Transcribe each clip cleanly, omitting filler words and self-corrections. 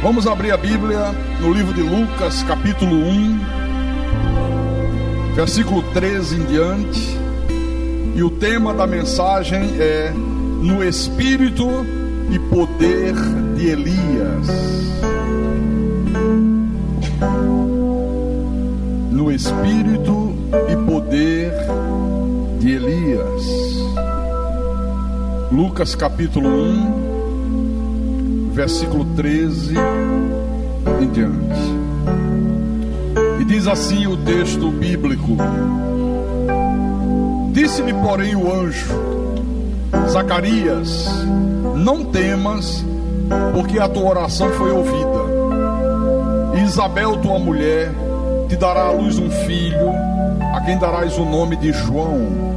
Vamos abrir a Bíblia no livro de Lucas, capítulo 1, versículo 13 em diante. E o tema da mensagem é No Espírito e Poder de Elias. No Espírito e Poder de Elias. Lucas capítulo 1, versículo 13 em diante. E diz assim o texto bíblico: Disse-lhe, porém, o anjo: Zacarias, não temas, porque a tua oração foi ouvida. E Isabel, tua mulher, te dará à luz um filho, a quem darás o nome de João.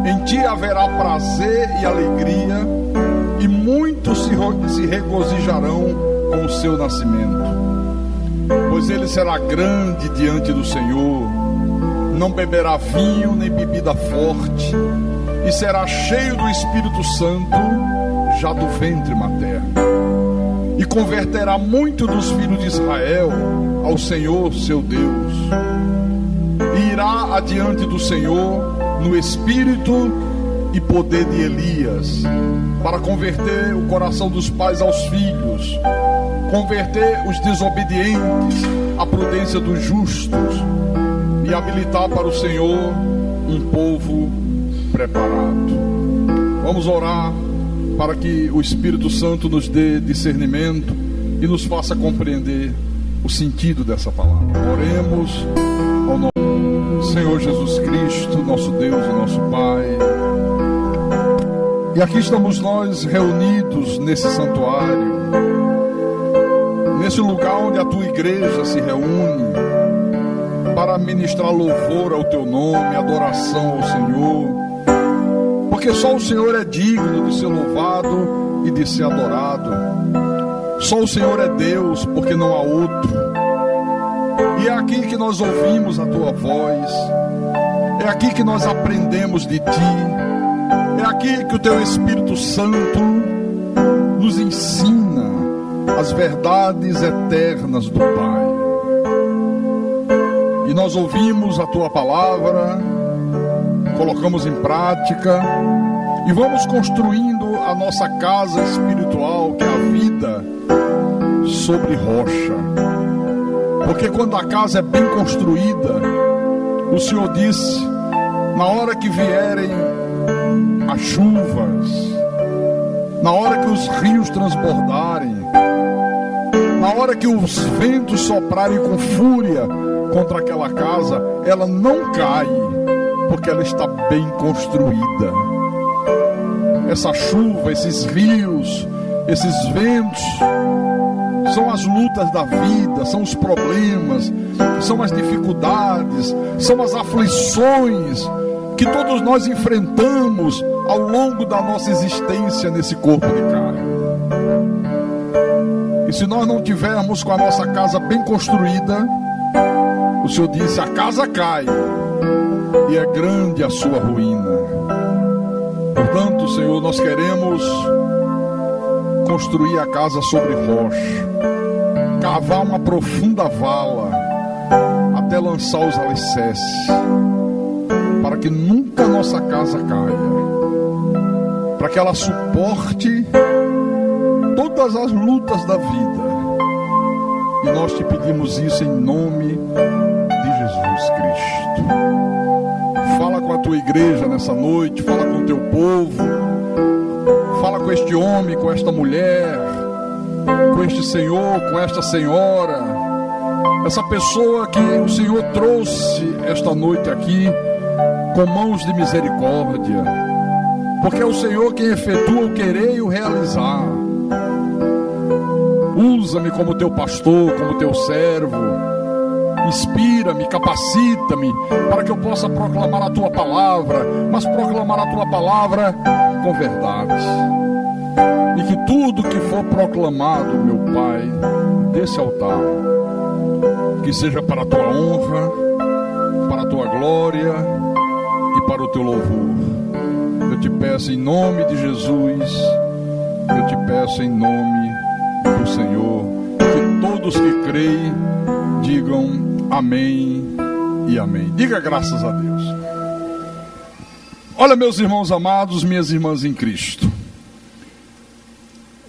Em ti haverá prazer e alegria, e muitos se regozijarão com o seu nascimento. Pois ele será grande diante do Senhor, não beberá vinho nem bebida forte, e será cheio do Espírito Santo já do ventre materno. E converterá muito dos filhos de Israel ao Senhor seu Deus. E irá adiante do Senhor no Espírito e poder de Elias, para converter o coração dos pais aos filhos, converter os desobedientes à prudência dos justos, e habilitar para o Senhor um povo preparado. Vamos orar para que o Espírito Santo nos dê discernimento e nos faça compreender o sentido dessa palavra. Oremos ao nome do Senhor Jesus Cristo, nosso Deus e nosso Pai. E aqui estamos nós reunidos nesse santuário, nesse lugar onde a tua igreja se reúne para ministrar louvor ao teu nome, adoração ao Senhor, porque só o Senhor é digno de ser louvado e de ser adorado. Só o Senhor é Deus, porque não há outro. E é aqui que nós ouvimos a tua voz, é aqui que nós aprendemos de ti, é aqui que o teu Espírito Santo nos ensina as verdades eternas do Pai. E nós ouvimos a tua palavra, colocamos em prática e vamos construindo a nossa casa espiritual, que é a vida sobre rocha. Porque quando a casa é bem construída, o Senhor disse: na hora que vierem as chuvas, na hora que os rios transbordarem, na hora que os ventos soprarem com fúria contra aquela casa, ela não cai, porque ela está bem construída. Essa chuva, esses rios, esses ventos são as lutas da vida, são os problemas, são as dificuldades, são as aflições que todos nós enfrentamos ao longo da nossa existência nesse corpo de carne. E se nós não tivermos com a nossa casa bem construída, o Senhor disse: a casa cai e é grande a sua ruína. Portanto, Senhor, nós queremos construir a casa sobre rocha, cavar uma profunda vala até lançar os alicerces, para que nunca a nossa casa caia, para que ela suporte todas as lutas da vida. E nós te pedimos isso em nome de Jesus Cristo. Fala com a tua igreja nessa noite, fala com o teu povo, fala com este homem, com esta mulher, com este senhor, com esta senhora, essa pessoa que o Senhor trouxe esta noite aqui com mãos de misericórdia, porque é o Senhor quem efetua o querer e o realizar. Usa-me como teu pastor, como teu servo, inspira-me, capacita-me, para que eu possa proclamar a tua palavra, mas proclamar a tua palavra com verdade. E que tudo que for proclamado, meu Pai, desse altar, que seja para a tua honra, para a tua glória e para o teu louvor. Eu te peço em nome de Jesus, eu te peço em nome do Senhor todos que creem, digam amém e amém. Diga graças a Deus. Olha, meus irmãos amados, minhas irmãs em Cristo.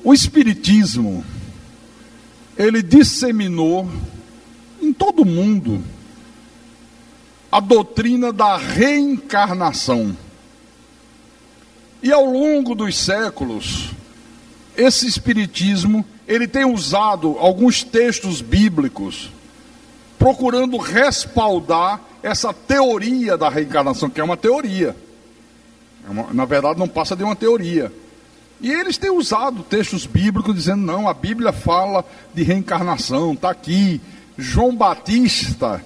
O Espiritismo, ele disseminou em todo o mundo a doutrina da reencarnação. E ao longo dos séculos, esse Espiritismo, ele tem usado alguns textos bíblicos, procurando respaldar essa teoria da reencarnação, que é uma teoria. Na verdade, não passa de uma teoria. E eles têm usado textos bíblicos dizendo, não, a Bíblia fala de reencarnação, está aqui. João Batista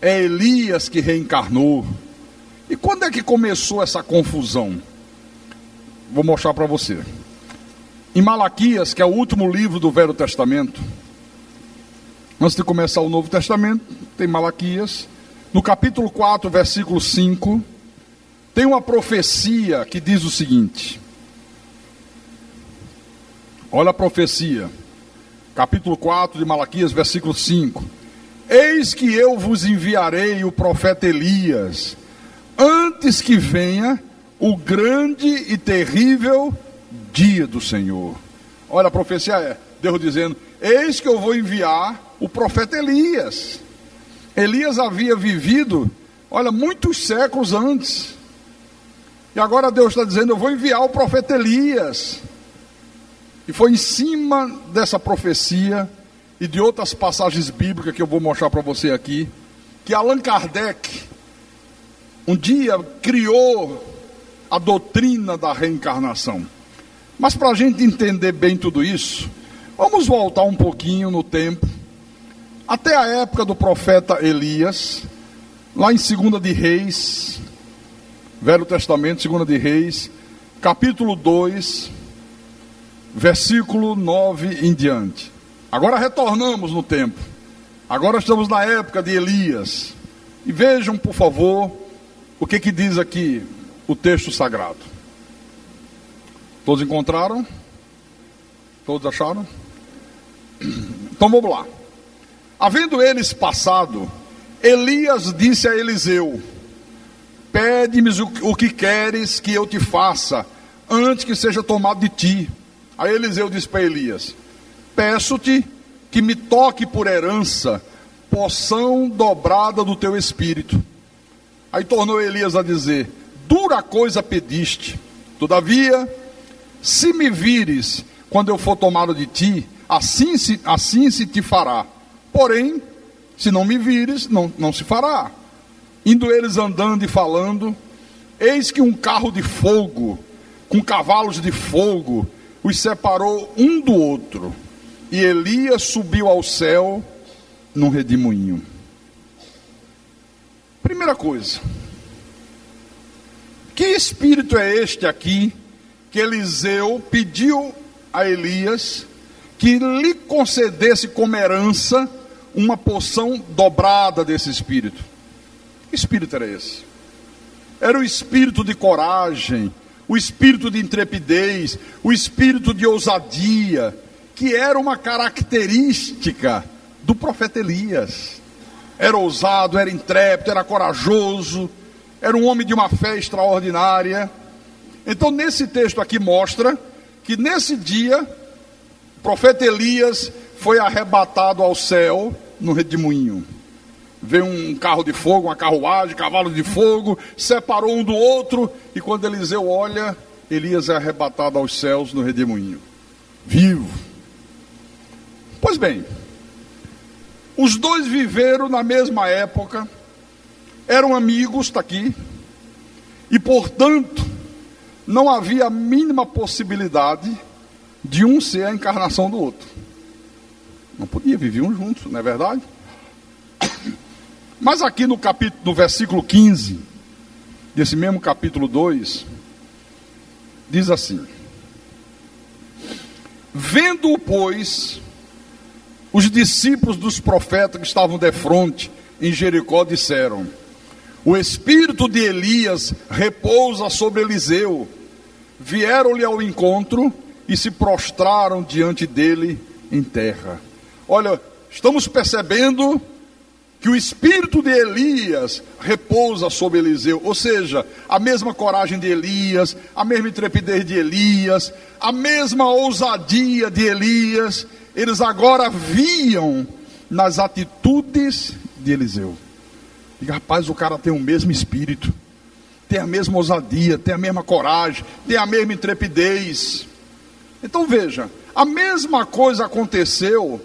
é Elias que reencarnou. E quando é que começou essa confusão? Vou mostrar para você. Em Malaquias, que é o último livro do Velho Testamento, antes de começar o Novo Testamento, tem Malaquias, no capítulo 4, versículo 5, tem uma profecia que diz o seguinte. Olha a profecia, capítulo 4 de Malaquias, versículo 5. Eis que eu vos enviarei o profeta Elias, antes que venha o grande e terrível dia do Senhor. Olha, a profecia é Deus dizendo, eis que eu vou enviar o profeta Elias. Elias havia vivido, olha, muitos séculos antes. E agora Deus está dizendo, eu vou enviar o profeta Elias. E foi em cima dessa profecia e de outras passagens bíblicas que eu vou mostrar para você aqui, que Allan Kardec um dia criou a doutrina da reencarnação. Mas para a gente entender bem tudo isso, vamos voltar um pouquinho no tempo, até a época do profeta Elias, lá em 2 de Reis, Velho Testamento, 2 de Reis, capítulo 2, versículo 9 em diante. Agora retornamos no tempo. Agora estamos na época de Elias. E vejam, por favor, o que diz aqui o texto sagrado. Todos encontraram? Todos acharam? Então vamos lá. Havendo eles passado, Elias disse a Eliseu, pede-me o que queres que eu te faça, antes que seja tomado de ti. Aí Eliseu disse para Elias, peço-te que me toque por herança, porção dobrada do teu espírito. Aí tornou Elias a dizer, dura coisa pediste, todavia, se me vires, quando eu for tomado de ti, assim se te fará. Porém, se não me vires, não se fará. Indo eles andando e falando, eis que um carro de fogo, com cavalos de fogo, os separou um do outro. E Elias subiu ao céu num redemoinho. Primeira coisa, que espírito é este aqui que Eliseu pediu a Elias que lhe concedesse como herança uma porção dobrada desse espírito? Que espírito era esse? Era o espírito de coragem, o espírito de intrepidez, o espírito de ousadia, que era uma característica do profeta Elias. Era ousado, era intrépido, era corajoso, era um homem de uma fé extraordinária. Então nesse texto aqui mostra que nesse dia o profeta Elias foi arrebatado ao céu no redemoinho. Veio um carro de fogo, uma carruagem, cavalo de fogo, separou um do outro, e quando Eliseu olha, Elias é arrebatado aos céus no redemoinho, vivo. Pois bem, os dois viveram na mesma época, eram amigos, está aqui, e portanto, não havia a mínima possibilidade de um ser a encarnação do outro. Não podia, viviam juntos, não é verdade? Mas aqui no versículo 15, desse mesmo capítulo 2, diz assim: vendo-o, pois, os discípulos dos profetas que estavam defronte em Jericó disseram: o espírito de Elias repousa sobre Eliseu. Vieram-lhe ao encontro e se prostraram diante dele em terra. Olha, estamos percebendo que o espírito de Elias repousa sobre Eliseu, ou seja, a mesma coragem de Elias, a mesma intrepidez de Elias, a mesma ousadia de Elias, eles agora viam nas atitudes de Eliseu. E rapaz, o cara tem o mesmo espírito, tem a mesma ousadia, tem a mesma coragem, tem a mesma intrepidez. Então veja, a mesma coisa aconteceu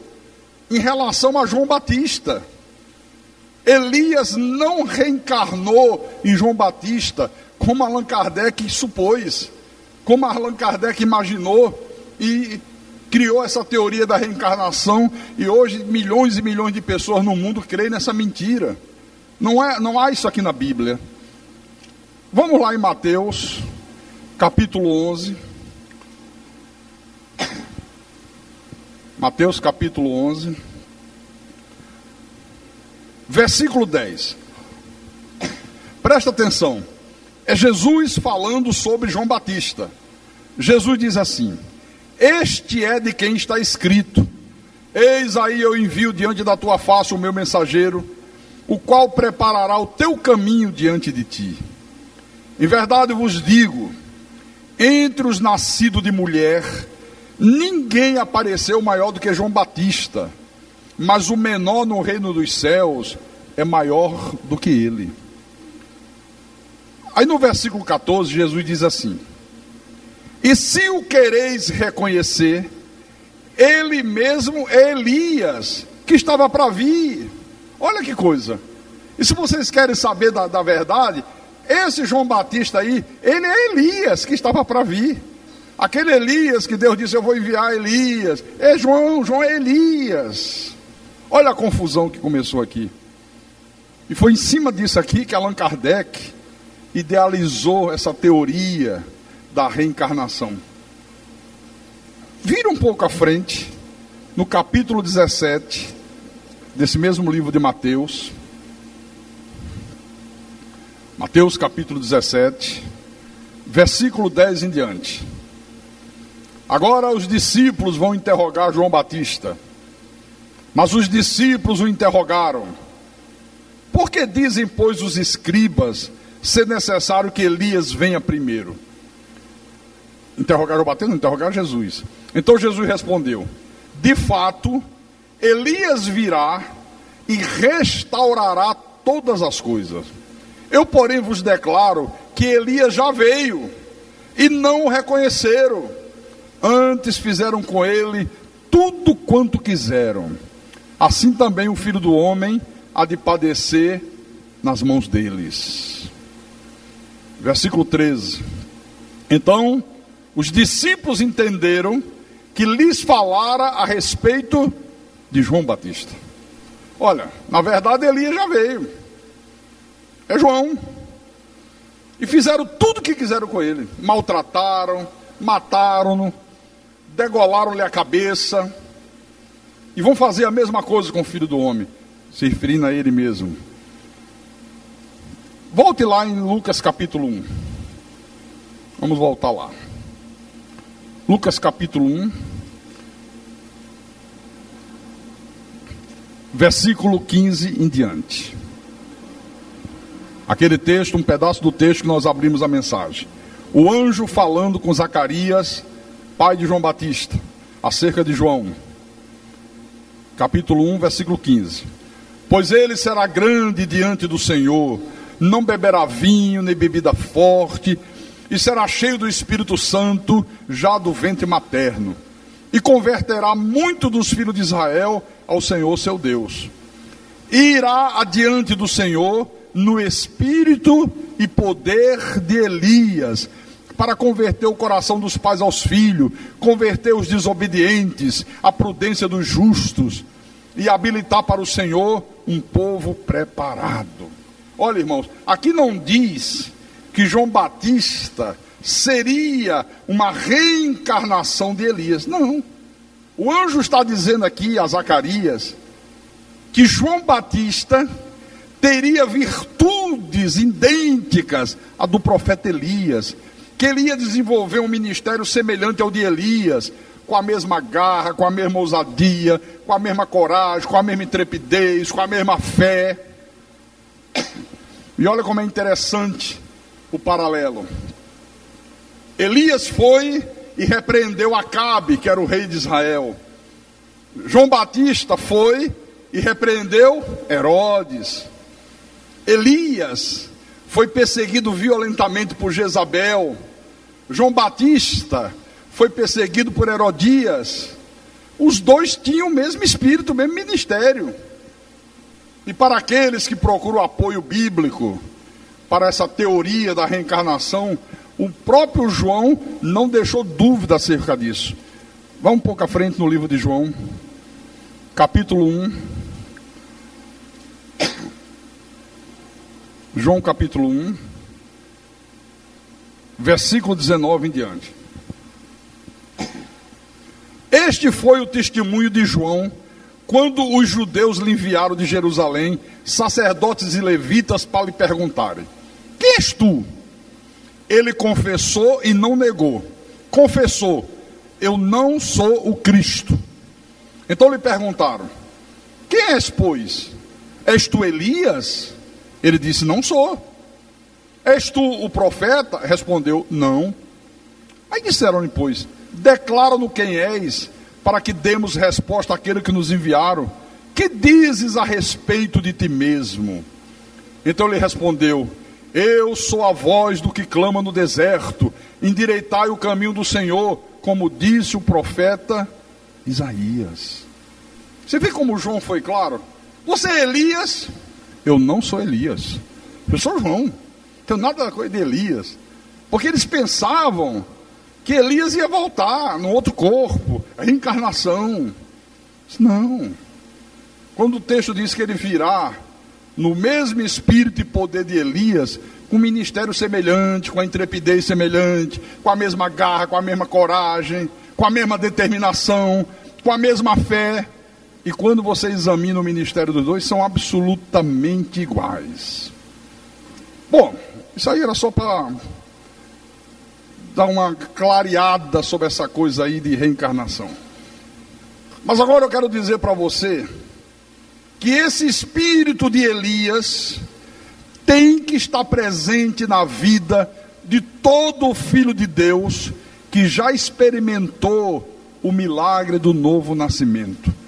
em relação a João Batista. Elias não reencarnou em João Batista como Allan Kardec supôs, como Allan Kardec imaginou e criou essa teoria da reencarnação, e hoje milhões e milhões de pessoas no mundo creem nessa mentira. Não há isso aqui na Bíblia. Vamos lá em Mateus, capítulo 11. Mateus, capítulo 11. Versículo 10. Presta atenção. É Jesus falando sobre João Batista. Jesus diz assim: este é de quem está escrito: eis aí eu envio diante da tua face o meu mensageiro, o qual preparará o teu caminho diante de ti. Em verdade vos digo, entre os nascidos de mulher, ninguém apareceu maior do que João Batista, mas o menor no reino dos céus é maior do que ele. Aí no versículo 14, Jesus diz assim: e se o quereis reconhecer, ele mesmo é Elias, que estava para vir. Olha que coisa. E se vocês querem saber da verdade, esse João Batista aí, ele é Elias, que estava para vir. Aquele Elias que Deus disse: eu vou enviar Elias. É João é Elias. Olha a confusão que começou aqui. E foi em cima disso aqui que Allan Kardec idealizou essa teoria da reencarnação. Vira um pouco à frente, no capítulo 17, desse mesmo livro de Mateus. Mateus capítulo 17, versículo 10 em diante. Agora os discípulos vão interrogar João Batista. Mas os discípulos o interrogaram: por que dizem, pois, os escribas ser necessário que Elias venha primeiro? Interrogaram o Batista? Não, interrogaram Jesus. Então Jesus respondeu: de fato, Elias virá e restaurará todas as coisas. Eu, porém, vos declaro que Elias já veio e não o reconheceram. Antes fizeram com ele tudo quanto quiseram. Assim também o Filho do Homem há de padecer nas mãos deles. Versículo 13. Então os discípulos entenderam que lhes falara a respeito de João Batista. Olha, na verdade Elias já veio. É João. E fizeram tudo o que quiseram com ele. Maltrataram, mataram-no, degolaram-lhe a cabeça. E vão fazer a mesma coisa com o Filho do Homem, se referindo a ele mesmo. Volte lá em Lucas capítulo 1. Vamos voltar lá. Lucas capítulo 1, versículo 15 em diante. Aquele texto, um pedaço do texto que nós abrimos a mensagem. O anjo falando com Zacarias, pai de João Batista, acerca de João. Capítulo 1, versículo 15. Pois ele será grande diante do Senhor, não beberá vinho, nem bebida forte, e será cheio do Espírito Santo, já do ventre materno. E converterá muito dos filhos de Israel ao Senhor seu Deus. E irá adiante do Senhor no espírito e poder de Elias, para converter o coração dos pais aos filhos, converter os desobedientes, a prudência dos justos, e habilitar para o Senhor um povo preparado. Olha, irmãos, aqui não diz que João Batista seria uma reencarnação de Elias. Não. O anjo está dizendo aqui a Zacarias que João Batista teria virtudes idênticas à do profeta Elias, que ele ia desenvolver um ministério semelhante ao de Elias, com a mesma garra, com a mesma ousadia, com a mesma coragem, com a mesma intrepidez, com a mesma fé. E olha como é interessante o paralelo. Elias foi e repreendeu Acabe, que era o rei de Israel. João Batista foi e repreendeu Herodes. Elias foi perseguido violentamente por Jezabel. João Batista foi perseguido por Herodias. Os dois tinham o mesmo espírito, o mesmo ministério. E para aqueles que procuram apoio bíblico para essa teoria da reencarnação, o próprio João não deixou dúvida acerca disso. Vamos um pouco à frente no livro de João, capítulo 1. João capítulo 1, versículo 19 em diante. Este foi o testemunho de João, quando os judeus lhe enviaram de Jerusalém, sacerdotes e levitas, para lhe perguntarem: quem és tu? Ele confessou e não negou. Confessou: eu não sou o Cristo. Então lhe perguntaram: quem és, pois? És tu Elias? Ele disse: não sou. És tu o profeta? Respondeu: não. Aí disseram-lhe, pois: declara-nos quem és, para que demos resposta àquele que nos enviaram. Que dizes a respeito de ti mesmo? Então ele respondeu: eu sou a voz do que clama no deserto, endireitai o caminho do Senhor, como disse o profeta Isaías. Você vê como João foi claro? Você é Elias? Eu não sou Elias, eu sou João. Não tenho nada com de Elias. Porque eles pensavam que Elias ia voltar no outro corpo, a reencarnação. Não. Quando o texto diz que ele virá no mesmo espírito e poder de Elias, com um ministério semelhante, com a intrepidez semelhante, com a mesma garra, com a mesma coragem, com a mesma determinação, com a mesma fé. E quando você examina o ministério dos dois, são absolutamente iguais. Bom, isso aí era só para dar uma clareada sobre essa coisa aí de reencarnação. Mas agora eu quero dizer para você que esse espírito de Elias tem que estar presente na vida de todo filho de Deus que já experimentou o milagre do novo nascimento.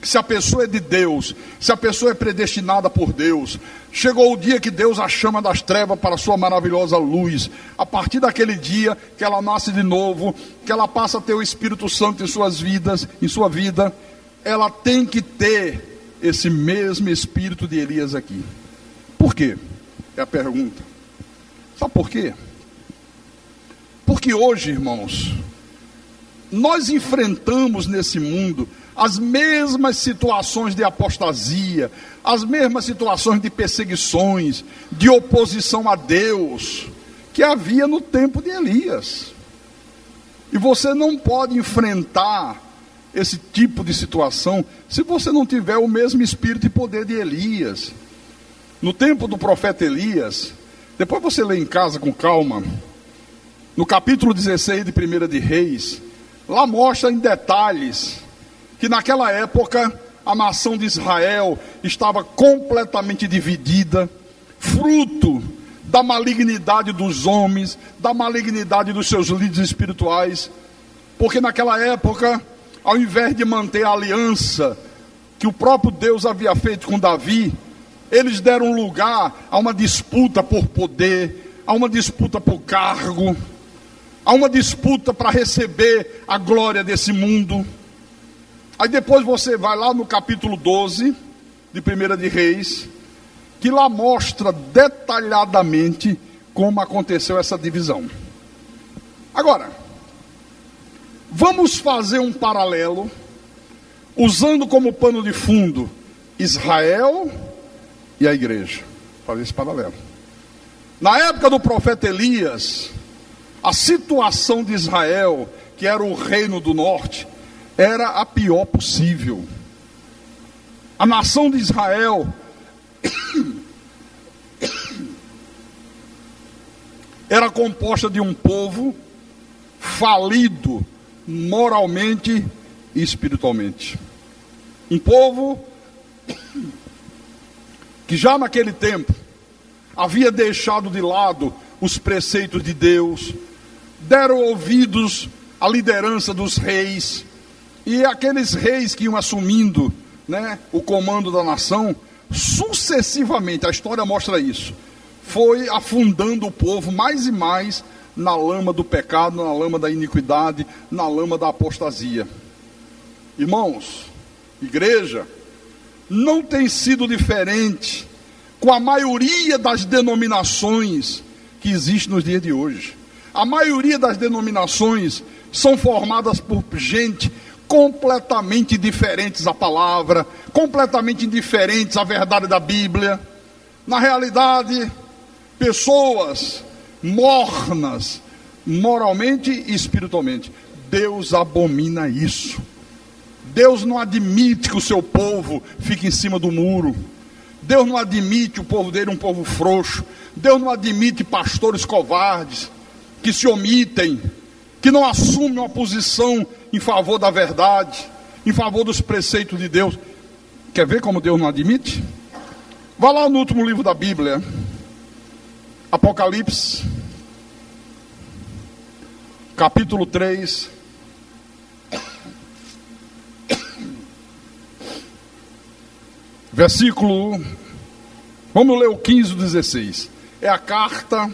Se a pessoa é de Deus, se a pessoa é predestinada por Deus, chegou o dia que Deus a chama das trevas para a sua maravilhosa luz. A partir daquele dia que ela nasce de novo, que ela passa a ter o Espírito Santo em sua vida, ela tem que ter esse mesmo espírito de Elias aqui. Por quê? É a pergunta. Sabe por quê? Porque hoje, irmãos, nós enfrentamos nesse mundo as mesmas situações de apostasia, as mesmas situações de perseguições, de oposição a Deus, que havia no tempo de Elias. E você não pode enfrentar esse tipo de situação se você não tiver o mesmo espírito e poder de Elias. No tempo do profeta Elias, depois você lê em casa com calma, no capítulo 16 de 1 de Reis, lá mostra em detalhes que naquela época a nação de Israel estava completamente dividida, fruto da malignidade dos homens, da malignidade dos seus líderes espirituais, porque naquela época, ao invés de manter a aliança que o próprio Deus havia feito com Davi, eles deram lugar a uma disputa por poder, a uma disputa por cargo, a uma disputa para receber a glória desse mundo. Aí depois você vai lá no capítulo 12 de 1 de Reis, que lá mostra detalhadamente como aconteceu essa divisão. Agora, vamos fazer um paralelo, usando como pano de fundo Israel e a igreja. Fazer esse paralelo. Na época do profeta Elias, a situação de Israel, que era o reino do norte, era a pior possível. A nação de Israel era composta de um povo falido moralmente e espiritualmente. Um povo que já naquele tempo havia deixado de lado os preceitos de Deus, deram ouvidos à liderança dos reis, e aqueles reis que iam assumindo, o comando da nação, sucessivamente, a história mostra isso, foi afundando o povo mais e mais na lama do pecado, na lama da iniquidade, na lama da apostasia. Irmãos, igreja, não tem sido diferente com a maioria das denominações que existem nos dias de hoje. A maioria das denominações são formadas por gente completamente diferentes à palavra, completamente indiferentes à verdade da Bíblia. Na realidade, pessoas mornas, moralmente e espiritualmente. Deus abomina isso. Deus não admite que o seu povo fique em cima do muro. Deus não admite o povo dele um povo frouxo. Deus não admite pastores covardes, que se omitem, que não assumem uma posição em favor da verdade, em favor dos preceitos de Deus. Quer ver como Deus não admite? Vá lá no último livro da Bíblia, Apocalipse, capítulo 3, versículo, vamos ler o 15 e 16. É a carta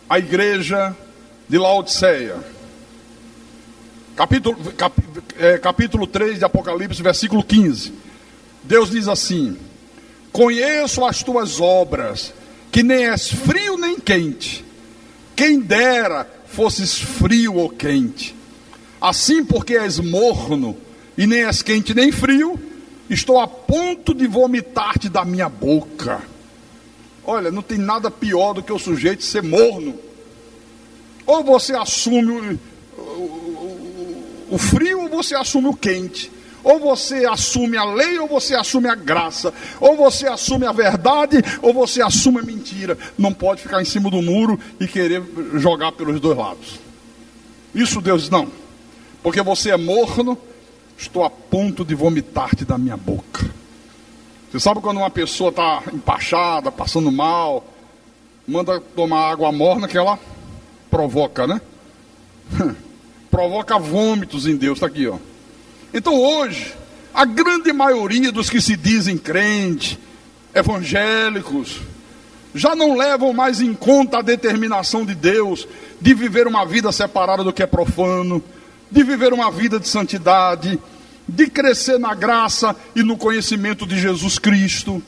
à igreja de Laodiceia. Capítulo 3 de Apocalipse, versículo 15. Deus diz assim: conheço as tuas obras, que nem és frio nem quente. Quem dera fosses frio ou quente. Assim, porque és morno, e nem és quente nem frio, estou a ponto de vomitar-te da minha boca. Olha, não tem nada pior do que o sujeito ser morno. Ou você assume o frio, ou você assume o quente. Ou você assume a lei, ou você assume a graça. Ou você assume a verdade, ou você assume a mentira. Não pode ficar em cima do muro e querer jogar pelos dois lados. Isso Deus diz, não. Porque você é morno, estou a ponto de vomitar-te da minha boca. Você sabe quando uma pessoa está empachada, passando mal, manda tomar água morna, que ela provoca, né? Provoca vômitos em Deus, está aqui, ó. Então hoje, a grande maioria dos que se dizem crentes, evangélicos, já não levam mais em conta a determinação de Deus de viver uma vida separada do que é profano, de viver uma vida de santidade, de crescer na graça e no conhecimento de Jesus Cristo.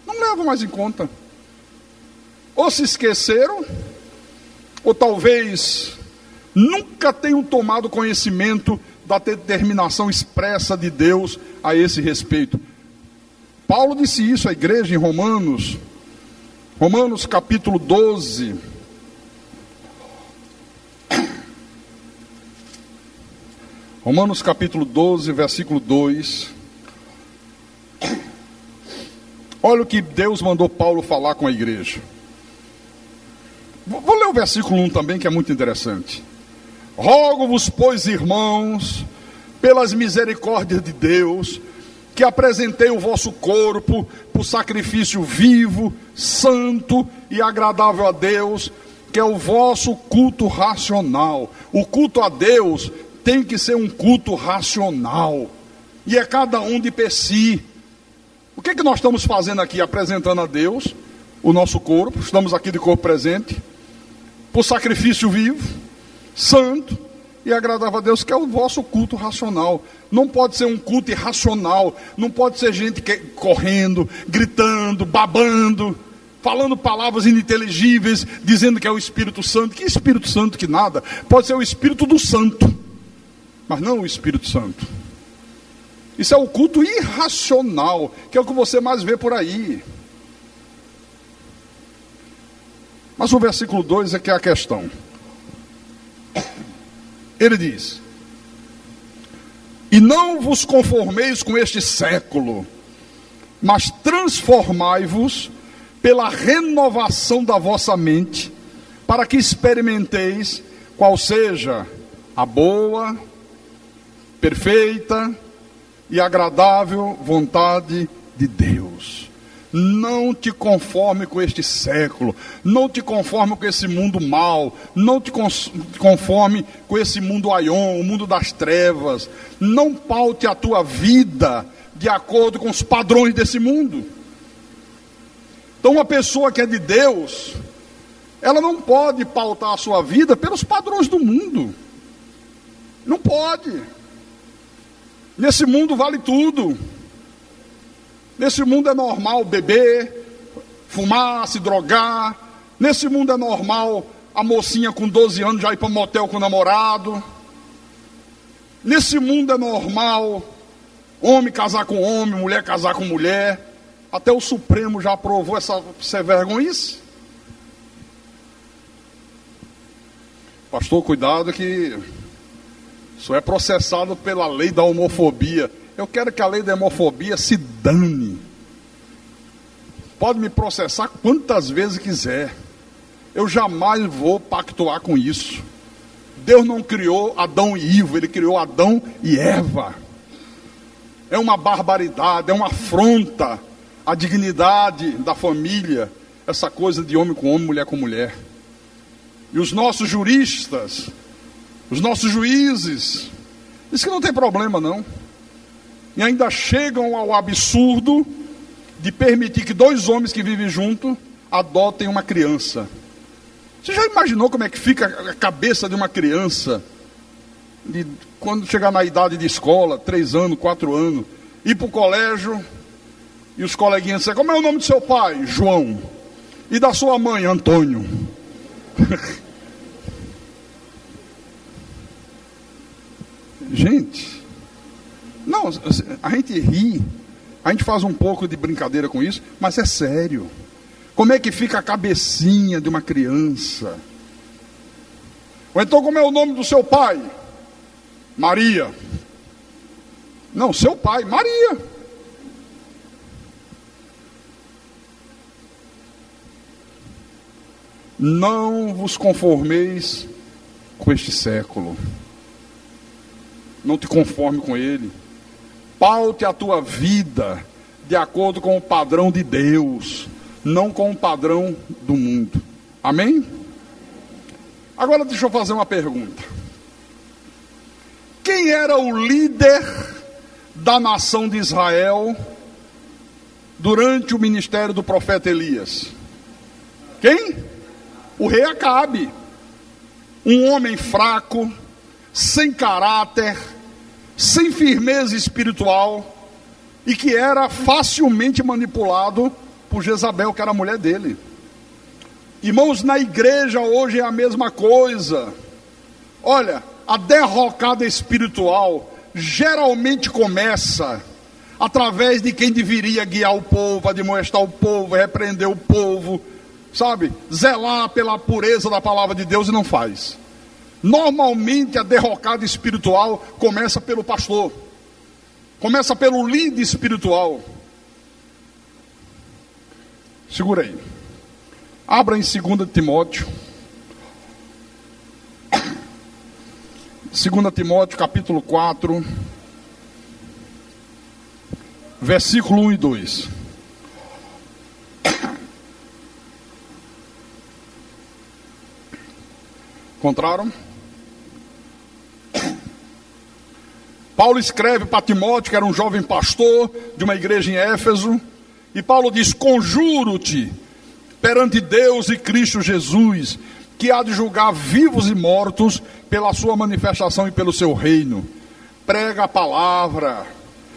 Não levam mais em conta. Ou se esqueceram, ou talvez nunca tenham tomado conhecimento da determinação expressa de Deus a esse respeito. Paulo disse isso à igreja em Romanos capítulo 12. Romanos capítulo 12, versículo 2. Olha o que Deus mandou Paulo falar com a igreja. Vou ler o versículo 1 também, que é muito interessante. Rogo-vos, pois, irmãos, pelas misericórdias de Deus, que apresentei o vosso corpo por sacrifício vivo, santo e agradável a Deus, que é o vosso culto racional. O culto a Deus tem que ser um culto racional, e é cada um de per si. O que é que nós estamos fazendo aqui? Apresentando a Deus o nosso corpo, estamos aqui de corpo presente, por sacrifício vivo, santo e agradável a Deus, que é o vosso culto racional. Não pode ser um culto irracional, não pode ser gente correndo, gritando, babando, falando palavras ininteligíveis, dizendo que é o Espírito Santo. Que Espírito Santo que nada? Pode ser o Espírito do Santo, mas não o Espírito Santo. Isso é o culto irracional, que é o que você mais vê por aí. Mas o versículo 2 é que é a questão. Ele diz: e não vos conformeis com este século, mas transformai-vos pela renovação da vossa mente, para que experimenteis qual seja a boa, perfeita e agradável vontade de Deus. Não te conforme com este século, não te conforme com esse mundo mau, não te conforme com esse mundo aion, o mundo das trevas. Não paute a tua vida de acordo com os padrões desse mundo. Então uma pessoa que é de Deus, ela não pode pautar a sua vida pelos padrões do mundo. Não pode. Nesse mundo vale tudo. Nesse mundo é normal beber, fumar, se drogar. Nesse mundo é normal a mocinha com 12 anos já ir para um motel com o namorado. Nesse mundo é normal homem casar com homem, mulher casar com mulher. Até o Supremo já aprovou essa vergonhice. Pastor, cuidado que isso é processado pela lei da homofobia. Eu quero que a lei da homofobia se dane. Pode me processar quantas vezes quiser. Eu jamais vou pactuar com isso. Deus não criou Adão e Iva, Ele criou Adão e Eva. É uma barbaridade, é uma afronta à dignidade da família, essa coisa de homem com homem, mulher com mulher. E os nossos juristas, os nossos juízes, dizem que não tem problema não. E ainda chegam ao absurdo de permitir que dois homens que vivem juntos adotem uma criança. Você já imaginou como é que fica a cabeça de uma criança, quando chegar na idade de escola, 3 anos, 4 anos, ir para o colégio, e os coleguinhas dizem, como é o nome do seu pai? João. E da sua mãe? Antônio. Gente, não, a gente ri, a gente faz um pouco de brincadeira com isso, mas é sério. Como é que fica a cabecinha de uma criança? Ou então, como é o nome do seu pai? Maria. Não, seu pai, Maria. Não vos conformeis com este século. Não te conforme com ele. Paute a tua vida de acordo com o padrão de Deus, não com o padrão do mundo. Amém? Agora deixa eu fazer uma pergunta. Quem era o líder da nação de Israel durante o ministério do profeta Elias? Quem? O rei Acabe. Um homem fraco, sem caráter, sem firmeza espiritual, e que era facilmente manipulado por Jezabel, que era a mulher dele. Irmãos, na igreja hoje é a mesma coisa. Olha, a derrocada espiritual geralmente começa através de quem deveria guiar o povo, admoestar o povo, repreender o povo, sabe, zelar pela pureza da palavra de Deus, e não faz. Normalmente a derrocada espiritual começa pelo pastor, começa pelo líder espiritual. Segura aí. Abra em 2 Timóteo. 2 Timóteo capítulo 4, versículo 1 e 2. Encontraram? Paulo escreve para Timóteo, que era um jovem pastor de uma igreja em Éfeso, e Paulo diz: conjuro-te perante Deus e Cristo Jesus, que há de julgar vivos e mortos pela sua manifestação e pelo seu reino. Prega a palavra,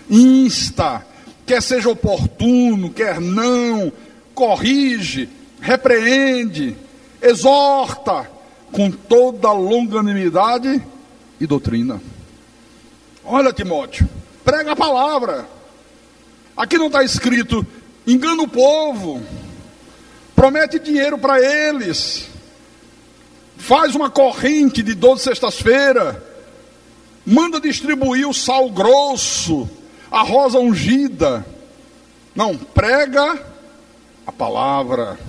insta, quer seja oportuno, quer não, corrige, repreende, exorta com toda longanimidade e doutrina. Olha, Timóteo, prega a palavra. Aqui não está escrito engana o povo, promete dinheiro para eles, faz uma corrente de 12 sextas-feiras, manda distribuir o sal grosso, a rosa ungida. Não, prega a palavra,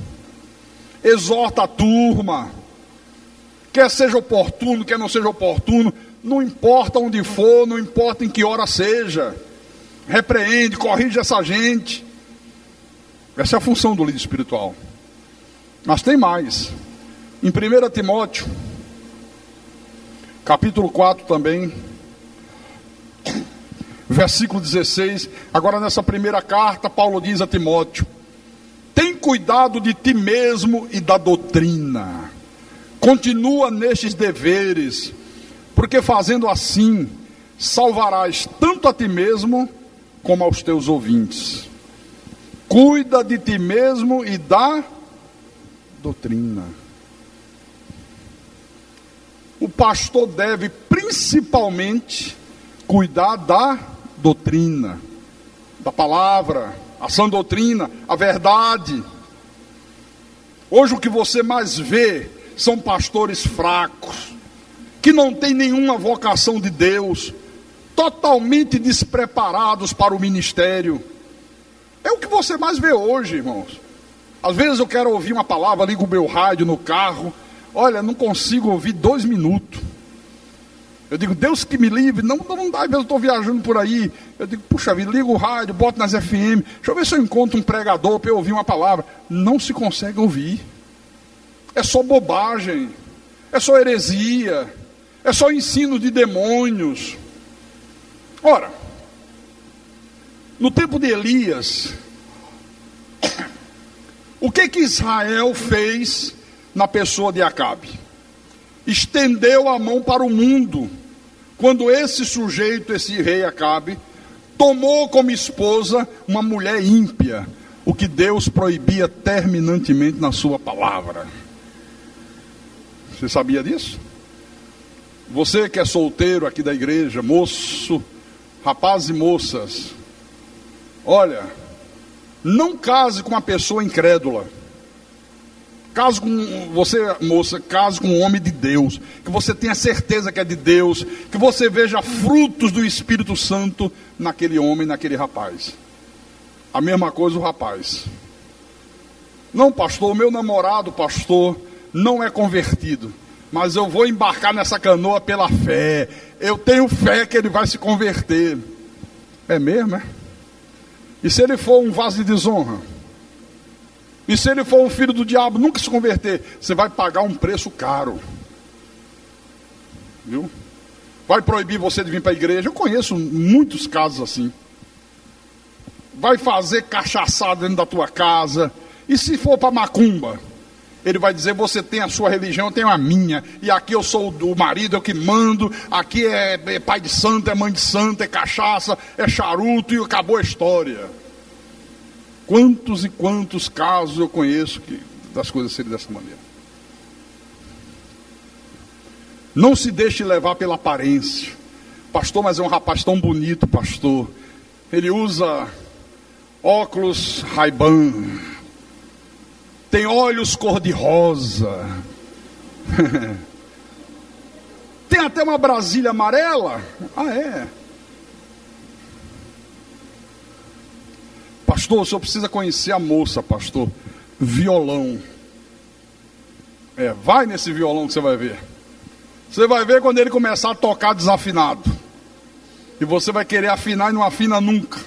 exorta a turma, quer seja oportuno, quer não seja oportuno, não importa onde for, não importa em que hora seja, repreende, corrige essa gente. Essa é a função do líder espiritual. Mas tem mais. Em 1 Timóteo, capítulo 4 também, versículo 16, agora nessa primeira carta, Paulo diz a Timóteo: tem cuidado de ti mesmo e da doutrina, continua nestes deveres, porque fazendo assim, salvarás tanto a ti mesmo, como aos teus ouvintes. Cuida de ti mesmo e da doutrina. O pastor deve principalmente cuidar da doutrina, da palavra, a sã doutrina, a verdade. Hoje o que você mais vê são pastores fracos, que não têm nenhuma vocação de Deus, totalmente despreparados para o ministério. É o que você mais vê hoje, irmãos. Às vezes eu quero ouvir uma palavra, ligo o meu rádio no carro, olha, não consigo ouvir 2 minutos. Eu digo, Deus que me livre, não dá, às vezes eu estou viajando por aí, eu digo, puxa vida, ligo o rádio, boto nas FM, deixa eu ver se eu encontro um pregador para eu ouvir uma palavra. Não se consegue ouvir. É só bobagem, é só heresia, é só ensino de demônios. Ora, no tempo de Elias, o que Israel fez na pessoa de Acabe? Estendeu a mão para o mundo, quando esse sujeito, esse rei Acabe, tomou como esposa uma mulher ímpia, o que Deus proibia terminantemente na sua palavra. Você sabia disso? Você que é solteiro aqui da igreja, moço, rapazes e moças, olha, não case com uma pessoa incrédula. Case com você, moça, case com um homem de Deus, que você tenha certeza que é de Deus, que você veja frutos do Espírito Santo naquele homem, naquele rapaz. A mesma coisa o rapaz. Não, pastor, o meu namorado, pastor, não é convertido, mas eu vou embarcar nessa canoa pela fé. Eu tenho fé que ele vai se converter. É mesmo, é? E se ele for um vaso de desonra? E se ele for um filho do diabo, nunca se converter? Você vai pagar um preço caro. Viu? Vai proibir você de vir para a igreja. Eu conheço muitos casos assim. Vai fazer cachaçada dentro da tua casa. E se for para macumba? Ele vai dizer, você tem a sua religião, eu tenho a minha. E aqui eu sou o marido, eu que mando. Aqui é pai de santo, é mãe de santo, é cachaça, é charuto e acabou a história. Quantos e quantos casos eu conheço das coisas serem dessa maneira. Não se deixe levar pela aparência. Pastor, mas é um rapaz tão bonito, pastor. Ele usa óculos Ray-Ban. Tem olhos cor-de-rosa. Tem até uma Brasília amarela. Ah, é? Pastor, o senhor precisa conhecer a moça, pastor. Violão. Vai nesse violão que você vai ver. Você vai ver quando ele começar a tocar desafinado. E você vai querer afinar e não afina nunca.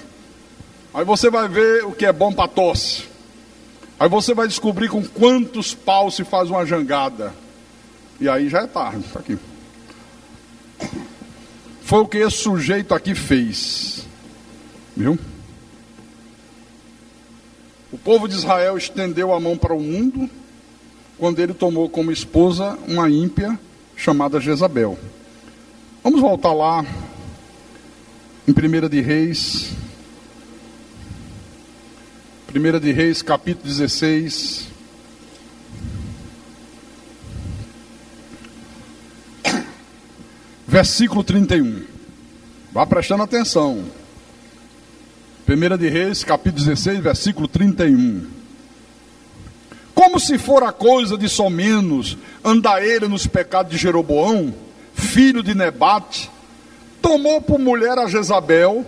Aí você vai ver o que é bom para tosse. Aí você vai descobrir com quantos paus se faz uma jangada. E aí já é tarde. Tá aqui. Foi o que esse sujeito aqui fez. Viu? O povo de Israel estendeu a mão para o mundo quando ele tomou como esposa uma ímpia chamada Jezabel. Vamos voltar lá em 1 de Reis. 1 de Reis, capítulo 16. Versículo 31. Vá prestando atenção. 1 de Reis, capítulo 16, versículo 31. Como se fora coisa de somenos andar ele nos pecados de Jeroboão, filho de Nebate, tomou por mulher a Jezabel,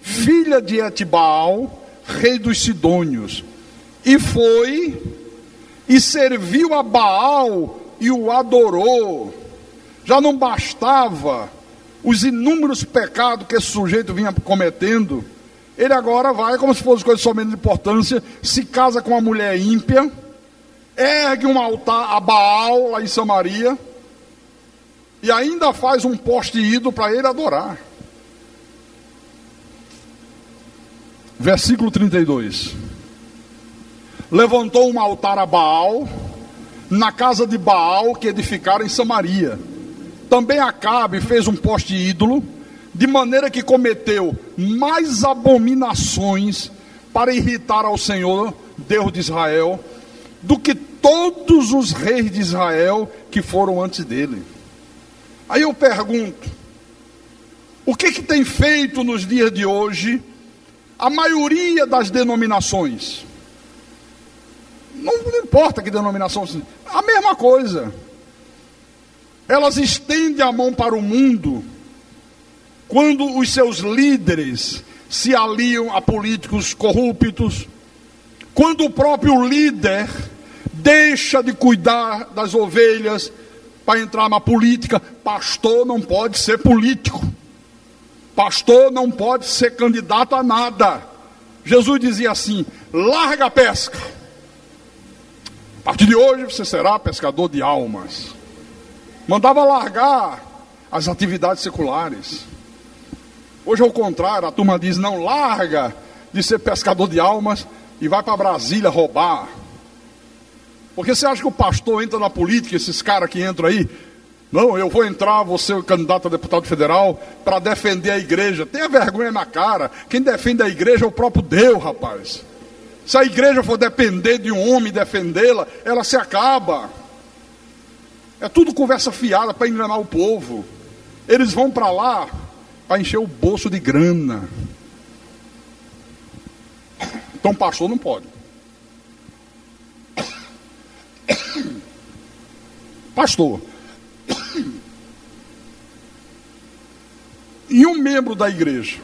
filha de Etibaal, rei dos Sidônios, e foi e serviu a Baal e o adorou. Já não bastava os inúmeros pecados que esse sujeito vinha cometendo, ele agora vai, como se fosse coisa somente de importância, se casa com uma mulher ímpia, ergue um altar a Baal lá em Samaria, e ainda faz um poste ídolo para ele adorar. Versículo 32. Levantou um altar a Baal na casa de Baal que edificaram em Samaria. Também Acabe fez um poste ídolo, de maneira que cometeu mais abominações para irritar ao Senhor, Deus de Israel, do que todos os reis de Israel que foram antes dele. Aí eu pergunto, o que tem feito nos dias de hoje a maioria das denominações? Não importa que denominação, a mesma coisa. Elas estendem a mão para o mundo quando os seus líderes se aliam a políticos corruptos, quando o próprio líder deixa de cuidar das ovelhas para entrar na política. Pastor não pode ser político, pastor não pode ser candidato a nada. Jesus dizia assim: larga a pesca, a partir de hoje você será pescador de almas. Mandava largar as atividades seculares. Hoje é o contrário, a turma diz: não, larga de ser pescador de almas e vai para Brasília roubar. Porque você acha que o pastor entra na política, esses caras que entram aí? Não, eu vou entrar, vou ser candidato a deputado federal para defender a igreja. Tenha vergonha na cara. Quem defende a igreja é o próprio Deus, rapaz. Se a igreja for depender de um homem defendê-la, ela se acaba. É tudo conversa fiada para enganar o povo. Eles vão para lá para encher o bolso de grana. Então pastor não pode. Pastor. E um membro da igreja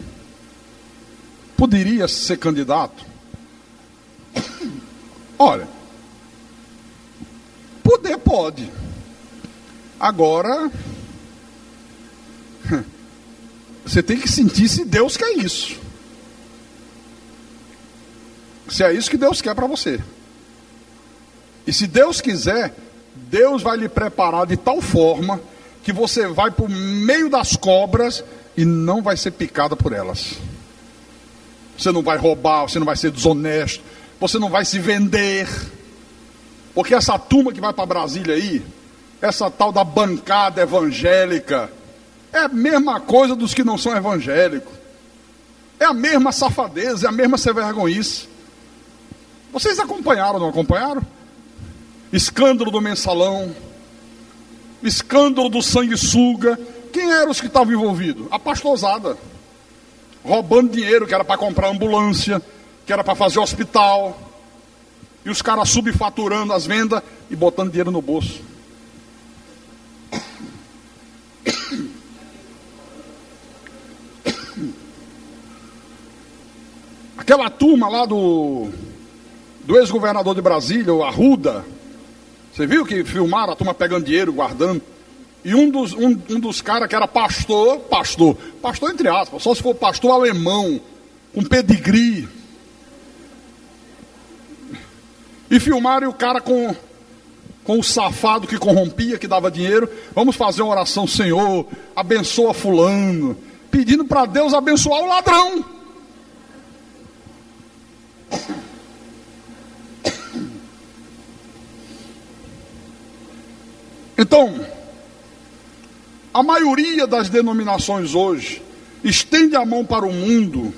poderia ser candidato? Olha, poder pode. Agora, você tem que sentir se Deus quer isso. Se é isso que Deus quer para você. E se Deus quiser, Deus vai lhe preparar de tal forma que você vai para o meio das cobras e não vai ser picada por elas. Você não vai roubar, você não vai ser desonesto, você não vai se vender. Porque essa turma que vai para Brasília aí, essa tal da bancada evangélica, é a mesma coisa dos que não são evangélicos. É a mesma safadeza, é a mesma sem-vergonhice. Vocês acompanharam, não acompanharam? Escândalo do mensalão, escândalo do sanguessuga. Quem eram os que estavam envolvidos? A pastorzada, roubando dinheiro que era para comprar ambulância, que era para fazer hospital, e os caras subfaturando as vendas e botando dinheiro no bolso. Aquela turma lá do ex-governador de Brasília, o Arruda, você viu que filmaram a turma pegando dinheiro, guardando? E um dos caras que era pastor entre aspas, só se for pastor alemão, com pedigree. E filmaram o cara com o safado que corrompia, que dava dinheiro. Vamos fazer uma oração: Senhor, abençoa fulano, pedindo para Deus abençoar o ladrão. Então, a maioria das denominações hoje estende a mão para o mundo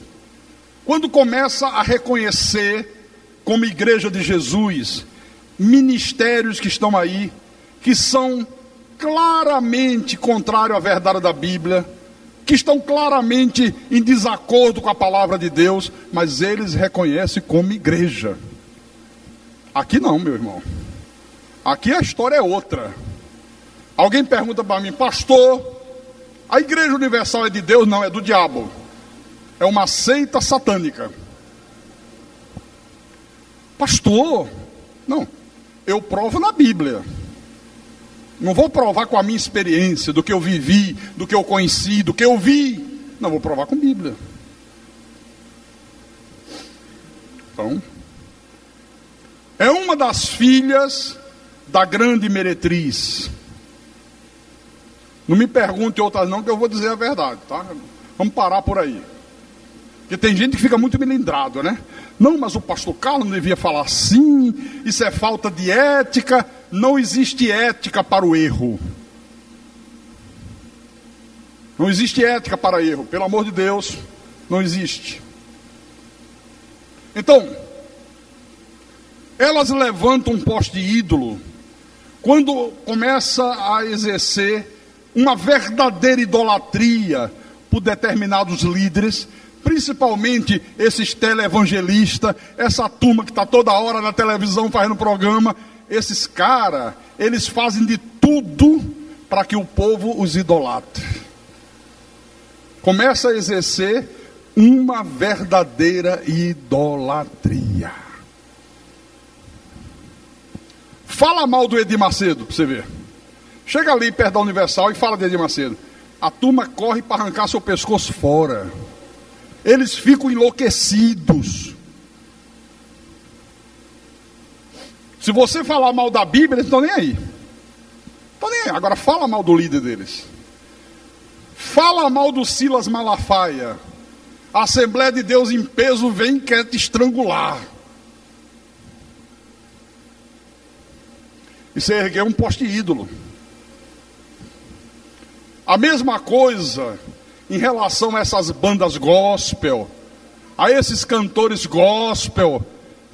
quando começa a reconhecer, como Igreja de Jesus, ministérios que estão aí, que são claramente contrários à verdade da Bíblia, que estão claramente em desacordo com a palavra de Deus, mas eles reconhecem como igreja. Aqui não, meu irmão. Aqui a história é outra. Alguém pergunta para mim: pastor, a Igreja Universal é de Deus? Não, é do diabo. É uma seita satânica. Pastor, não, eu provo na Bíblia. Não vou provar com a minha experiência, do que eu vivi, do que eu conheci, do que eu vi. Não, vou provar com Bíblia. Então, é uma das filhas da grande meretriz. Não me pergunte outras não, que eu vou dizer a verdade, tá? Vamos parar por aí. Porque tem gente que fica muito melindrado, né? Não, mas o pastor Carlos não devia falar assim, isso é falta de ética. Não existe ética para o erro. Não existe ética para erro, pelo amor de Deus, não existe. Então, elas levantam um poste ídolo quando começa a exercer uma verdadeira idolatria por determinados líderes, principalmente esses televangelistas, essa turma que está toda hora na televisão fazendo programa. Esses caras, eles fazem de tudo para que o povo os idolatre. Começa a exercer uma verdadeira idolatria. Fala mal do Edir Macedo, para você ver. Chega ali perto da Universal e fala de Edir Macedo. A turma corre para arrancar seu pescoço fora. Eles ficam enlouquecidos. Se você falar mal da Bíblia, eles não estão nem aí. Estão nem aí. Agora fala mal do líder deles. Fala mal do Silas Malafaia. A Assembleia de Deus em peso vem e quer te estrangular. E você ergueu um poste ídolo. A mesma coisa em relação a essas bandas gospel, a esses cantores gospel,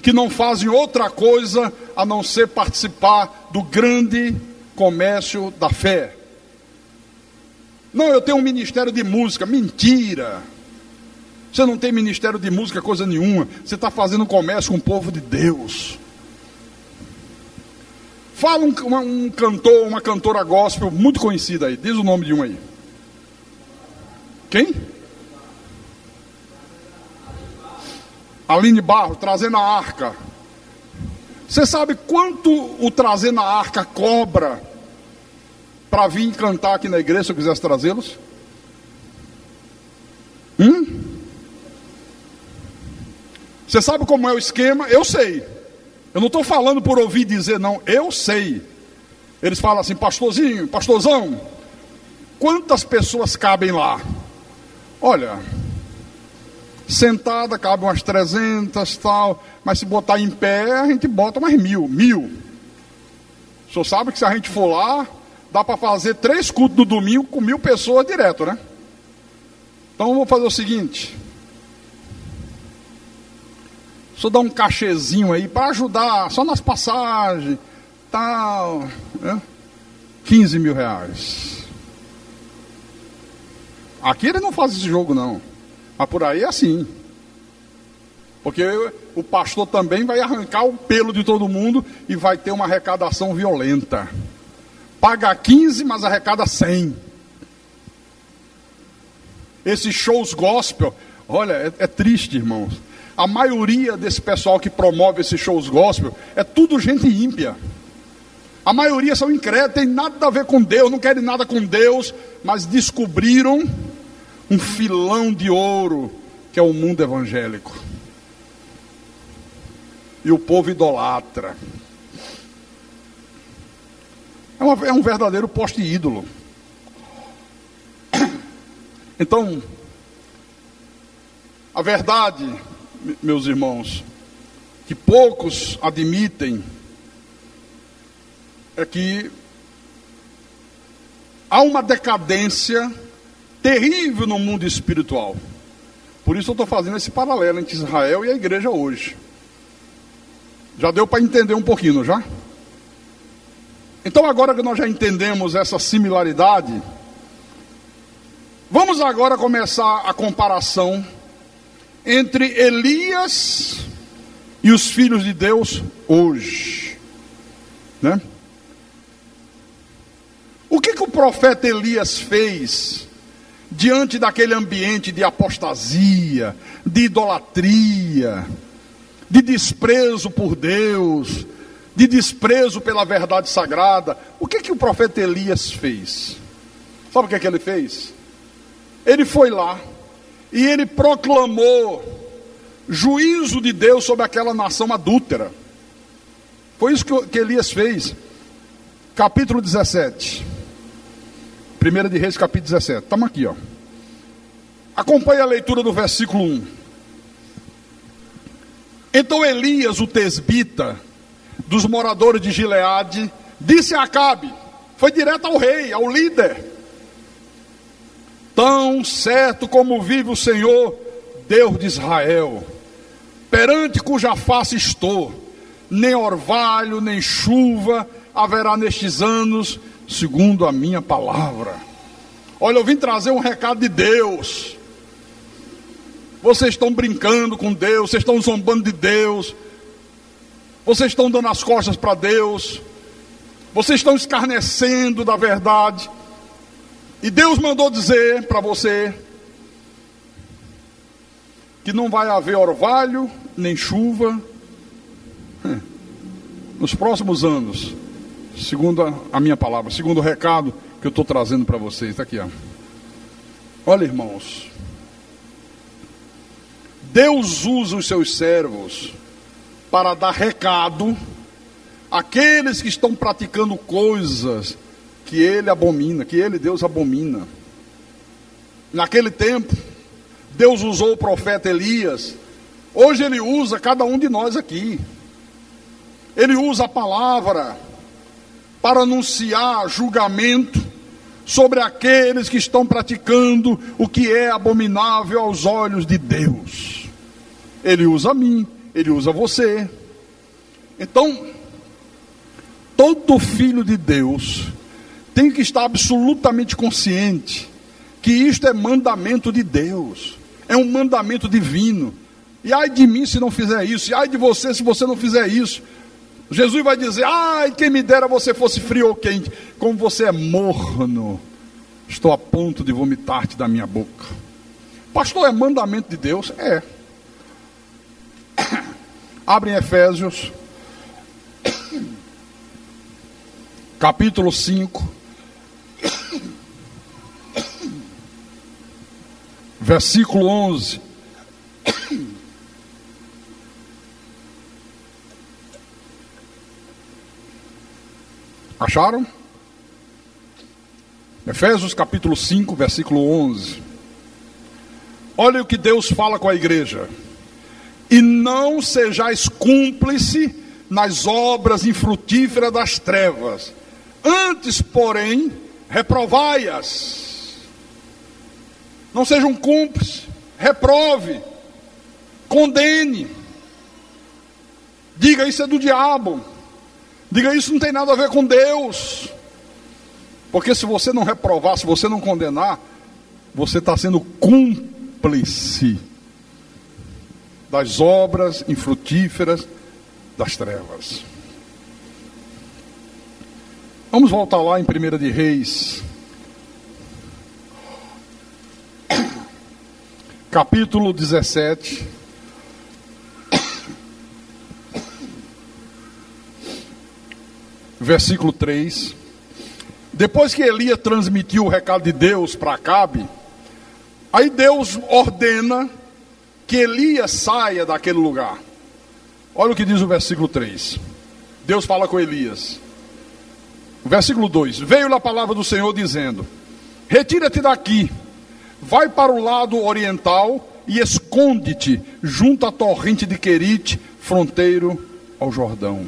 que não fazem outra coisa a não ser participar do grande comércio da fé. Não, eu tenho um ministério de música. Mentira! Você não tem ministério de música coisa nenhuma. Você está fazendo comércio com o povo de Deus. Fala um cantor, uma cantora gospel muito conhecida aí. Diz o nome de um aí. Quem? Aline Barros, Trazendo a Arca. Você sabe quanto o Trazendo a Arca cobra para vir cantar aqui na igreja, se eu quisesse trazê-los? Você sabe como é o esquema? Eu sei. Eu não estou falando por ouvir dizer, não. Eu sei. Eles falam assim, pastorzinho, pastorzão, quantas pessoas cabem lá? Olha, sentada cabe umas 300 tal, mas se botar em pé a gente bota mais 1000. O senhor sabe que se a gente for lá, dá para fazer 3 cultos no domingo com 1000 pessoas direto, né? Então eu vou fazer o seguinte, o senhor dá um cachezinho aí para ajudar, só nas passagens, tal, né? 15 mil reais. Aqui ele não faz esse jogo não, mas por aí é assim. Porque o pastor também vai arrancar o pelo de todo mundo e vai ter uma arrecadação violenta. Paga 15, mas arrecada 100. Esses shows gospel, olha, é triste, irmãos. A maioria desse pessoal que promove esses shows gospel é tudo gente ímpia. A maioria são incrédulos, tem nada a ver com Deus, não querem nada com Deus, mas descobriram um filão de ouro que é o mundo evangélico. E o povo idolatra. É um verdadeiro poste ídolo. Então, a verdade, meus irmãos, que poucos admitem, é que há uma decadência terrível no mundo espiritual. Por isso eu estou fazendo esse paralelo entre Israel e a igreja hoje. Já deu para entender um pouquinho, já? Então agora que nós já entendemos essa similaridade, vamos agora começar a comparação entre Elias e os filhos de Deus hoje, né? O que o profeta Elias fez diante daquele ambiente de apostasia, de idolatria, de desprezo por Deus, de desprezo pela verdade sagrada, o que o profeta Elias fez? Sabe o que ele fez? Ele foi lá e ele proclamou juízo de Deus sobre aquela nação adúltera. Foi isso que Elias fez. Capítulo 17. 1 de Reis, capítulo 17. Estamos aqui, ó. Acompanhe a leitura do versículo 1. Então Elias, o tesbita, dos moradores de Gileade, disse a Acabe, foi direto ao rei, ao líder: tão certo como vive o Senhor, Deus de Israel, perante cuja face estou, nem orvalho, nem chuva haverá nestes anos, segundo a minha palavra. Olha, eu vim trazer um recado de Deus. Vocês estão brincando com Deus, vocês estão zombando de Deus, vocês estão dando as costas para Deus, vocês estão escarnecendo da verdade. E Deus mandou dizer para você que não vai haver orvalho nem chuva nos próximos anos, segundo a minha palavra, segundo o recado que eu estou trazendo para vocês. Está aqui, ó. Olha, irmãos, Deus usa os seus servos para dar recado àqueles que estão praticando coisas que Ele abomina, que Ele, Deus, abomina. Naquele tempo, Deus usou o profeta Elias. Hoje Ele usa cada um de nós aqui. Ele usa a palavra para anunciar julgamento sobre aqueles que estão praticando o que é abominável aos olhos de Deus. Ele usa a mim, Ele usa você. Então, todo filho de Deus tem que estar absolutamente consciente que isto é mandamento de Deus, é um mandamento divino. E ai de mim se não fizer isso, e ai de você se você não fizer isso. Jesus vai dizer: ai, quem me dera você fosse frio ou quente, como você é morno, estou a ponto de vomitar-te da minha boca. Pastor, é mandamento de Deus? É. Abrem Efésios, capítulo 5, versículo 11. Acharam? Efésios capítulo 5, versículo 11. Olha o que Deus fala com a igreja: e não sejais cúmplice nas obras infrutíferas das trevas, antes, porém, reprovai-as. Não seja um cúmplice, reprove, condene, diga isso é do diabo, diga isso não tem nada a ver com Deus. Porque se você não reprovar, se você não condenar, você está sendo cúmplice das obras infrutíferas das trevas. Vamos voltar lá em 1 de Reis, capítulo 17, versículo 3. Depois que Elias transmitiu o recado de Deus para Acabe, aí Deus ordena que Elias saia daquele lugar. Olha o que diz o versículo 3. Deus fala com Elias. Versículo 2: veio a palavra do Senhor dizendo: retira-te daqui, vai para o lado oriental e esconde-te junto à torrente de Querite, fronteiro ao Jordão.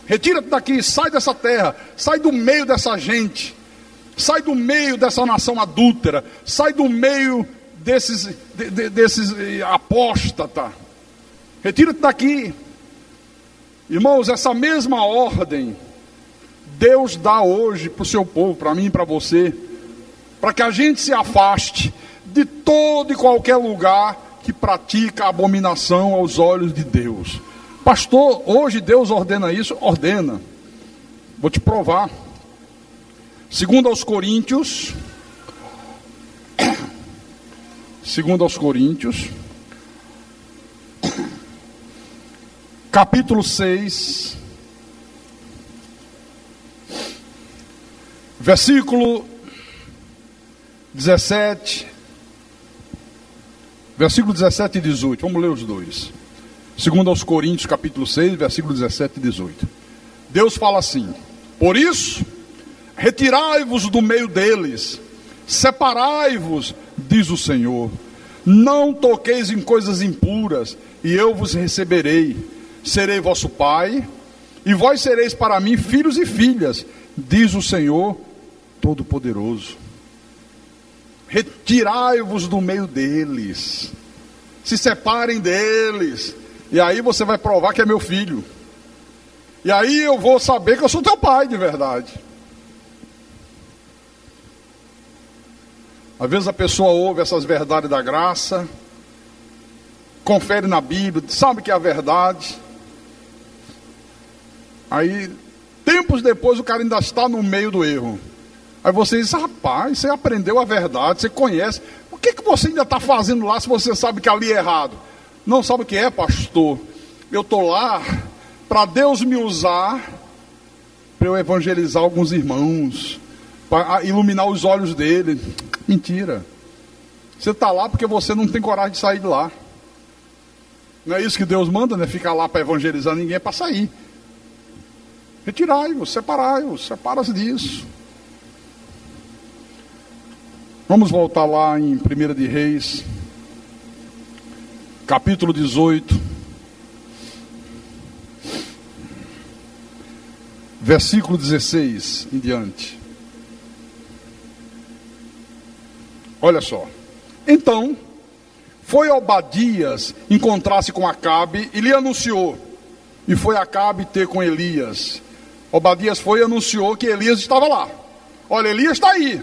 Retira-te daqui, sai dessa terra, sai do meio dessa gente, sai do meio dessa nação adúltera, sai do meio desses apóstatas. Retira-te daqui. Irmãos, essa mesma ordem Deus dá hoje para o seu povo, para mim e para você, para que a gente se afaste de todo e qualquer lugar que pratica abominação aos olhos de Deus. Pastor, hoje Deus ordena isso? Ordena. Vou te provar. 2 aos Coríntios, capítulo 6, Versículo 17. Versículo 17 e 18. Vamos ler os dois. Segundo aos Coríntios, capítulo 6, versículo 17 e 18. Deus fala assim: por isso, retirai-vos do meio deles, separai-vos, diz o Senhor. Não toqueis em coisas impuras, e eu vos receberei. Serei vosso Pai, e vós sereis para mim filhos e filhas, diz o Senhor Todo-Poderoso. Retirai-vos do meio deles, se separem deles, e aí você vai provar que é meu filho, e aí eu vou saber que eu sou teu pai de verdade. Às vezes a pessoa ouve essas verdades da graça, confere na Bíblia, sabe que é a verdade, aí tempos depois o cara ainda está no meio do erro. Aí você diz: rapaz, você aprendeu a verdade, você conhece, o que você ainda está fazendo lá se você sabe que ali é errado? Não sabe o que é, pastor? Eu estou lá para Deus me usar, para eu evangelizar alguns irmãos, para iluminar os olhos dele. Mentira. Você está lá porque você não tem coragem de sair de lá. Não é isso que Deus manda, né? Ficar lá para evangelizar ninguém, é para sair. Retirai-vos, separai-vos, separa-se disso. Vamos voltar lá em 1 de Reis, capítulo 18, versículo 16 em diante. Olha só. Então, foi Obadias encontrar-se com Acabe e lhe anunciou. E foi Acabe ter com Elias. Obadias foi e anunciou que Elias estava lá. Olha, Elias está aí.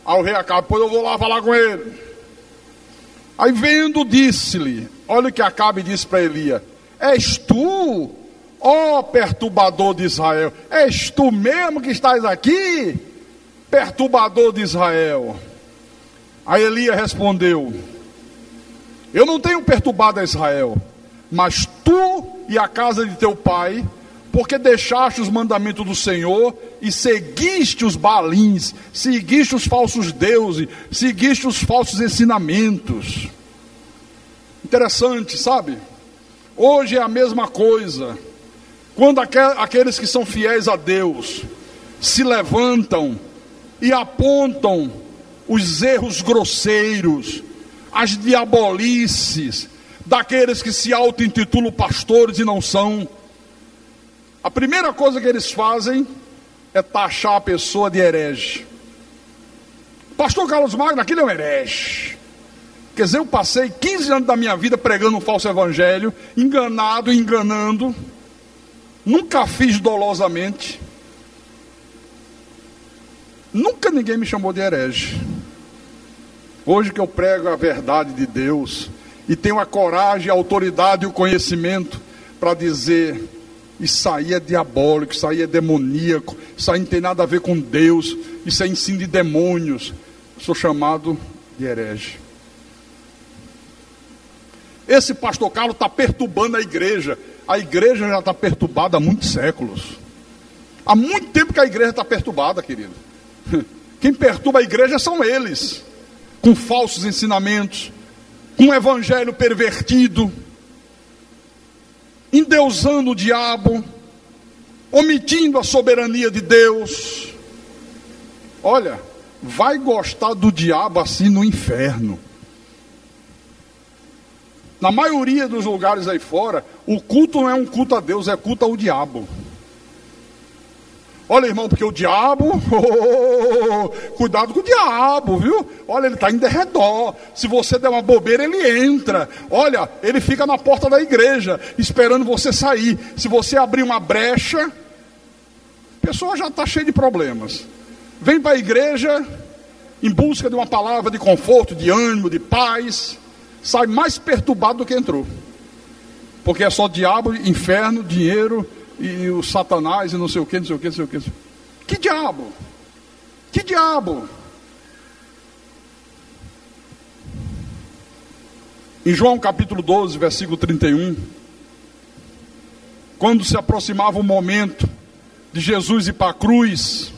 Aí o rei Acabe: depois eu vou lá falar com ele. Aí vendo, disse-lhe, olha o que Acabe disse para Elias: és tu, ó perturbador de Israel? És tu mesmo que estás aqui, perturbador de Israel? Aí Elias respondeu: eu não tenho perturbado a Israel, mas tu e a casa de teu pai, porque deixaste os mandamentos do Senhor e seguiste os Baalins, seguiste os falsos deuses, seguiste os falsos ensinamentos. Interessante, sabe? Hoje é a mesma coisa. Quando aqueles que são fiéis a Deus se levantam e apontam os erros grosseiros, as diabolices daqueles que se auto-intitulam pastores e não são, a primeira coisa que eles fazem é taxar a pessoa de herege. Pastor Carlos Magno, aquele é um herege. Quer dizer, eu passei 15 anos da minha vida pregando um falso evangelho, enganado, enganando, nunca fiz dolosamente, nunca ninguém me chamou de herege. Hoje que eu prego a verdade de Deus e tenho a coragem, a autoridade e o conhecimento para dizer: isso aí é diabólico, isso aí é demoníaco, isso aí não tem nada a ver com Deus, isso é ensino de demônios, sou chamado de herege. Esse pastor Carlos está perturbando a igreja já está perturbada há muitos séculos, há muito tempo que a igreja está perturbada, querido. Quem perturba a igreja são eles, com falsos ensinamentos, com um evangelho pervertido, endeusando o diabo, omitindo a soberania de Deus. Olha, vai gostar do diabo assim no inferno. Na maioria dos lugares aí fora, o culto não é um culto a Deus, é culto ao diabo. Olha, irmão, porque o diabo, cuidado com o diabo, viu? Olha, ele está em derredor. Se você der uma bobeira, ele entra. Olha, ele fica na porta da igreja, esperando você sair. Se você abrir uma brecha, a pessoa já está cheia de problemas. Vem para a igreja em busca de uma palavra de conforto, de ânimo, de paz. Sai mais perturbado do que entrou. Porque é só diabo, inferno, dinheiro e o Satanás e não sei o que, não sei o que, não sei o que. Que diabo? Que diabo? Em João capítulo 12, versículo 31, quando se aproximava o momento de Jesus ir para a cruz,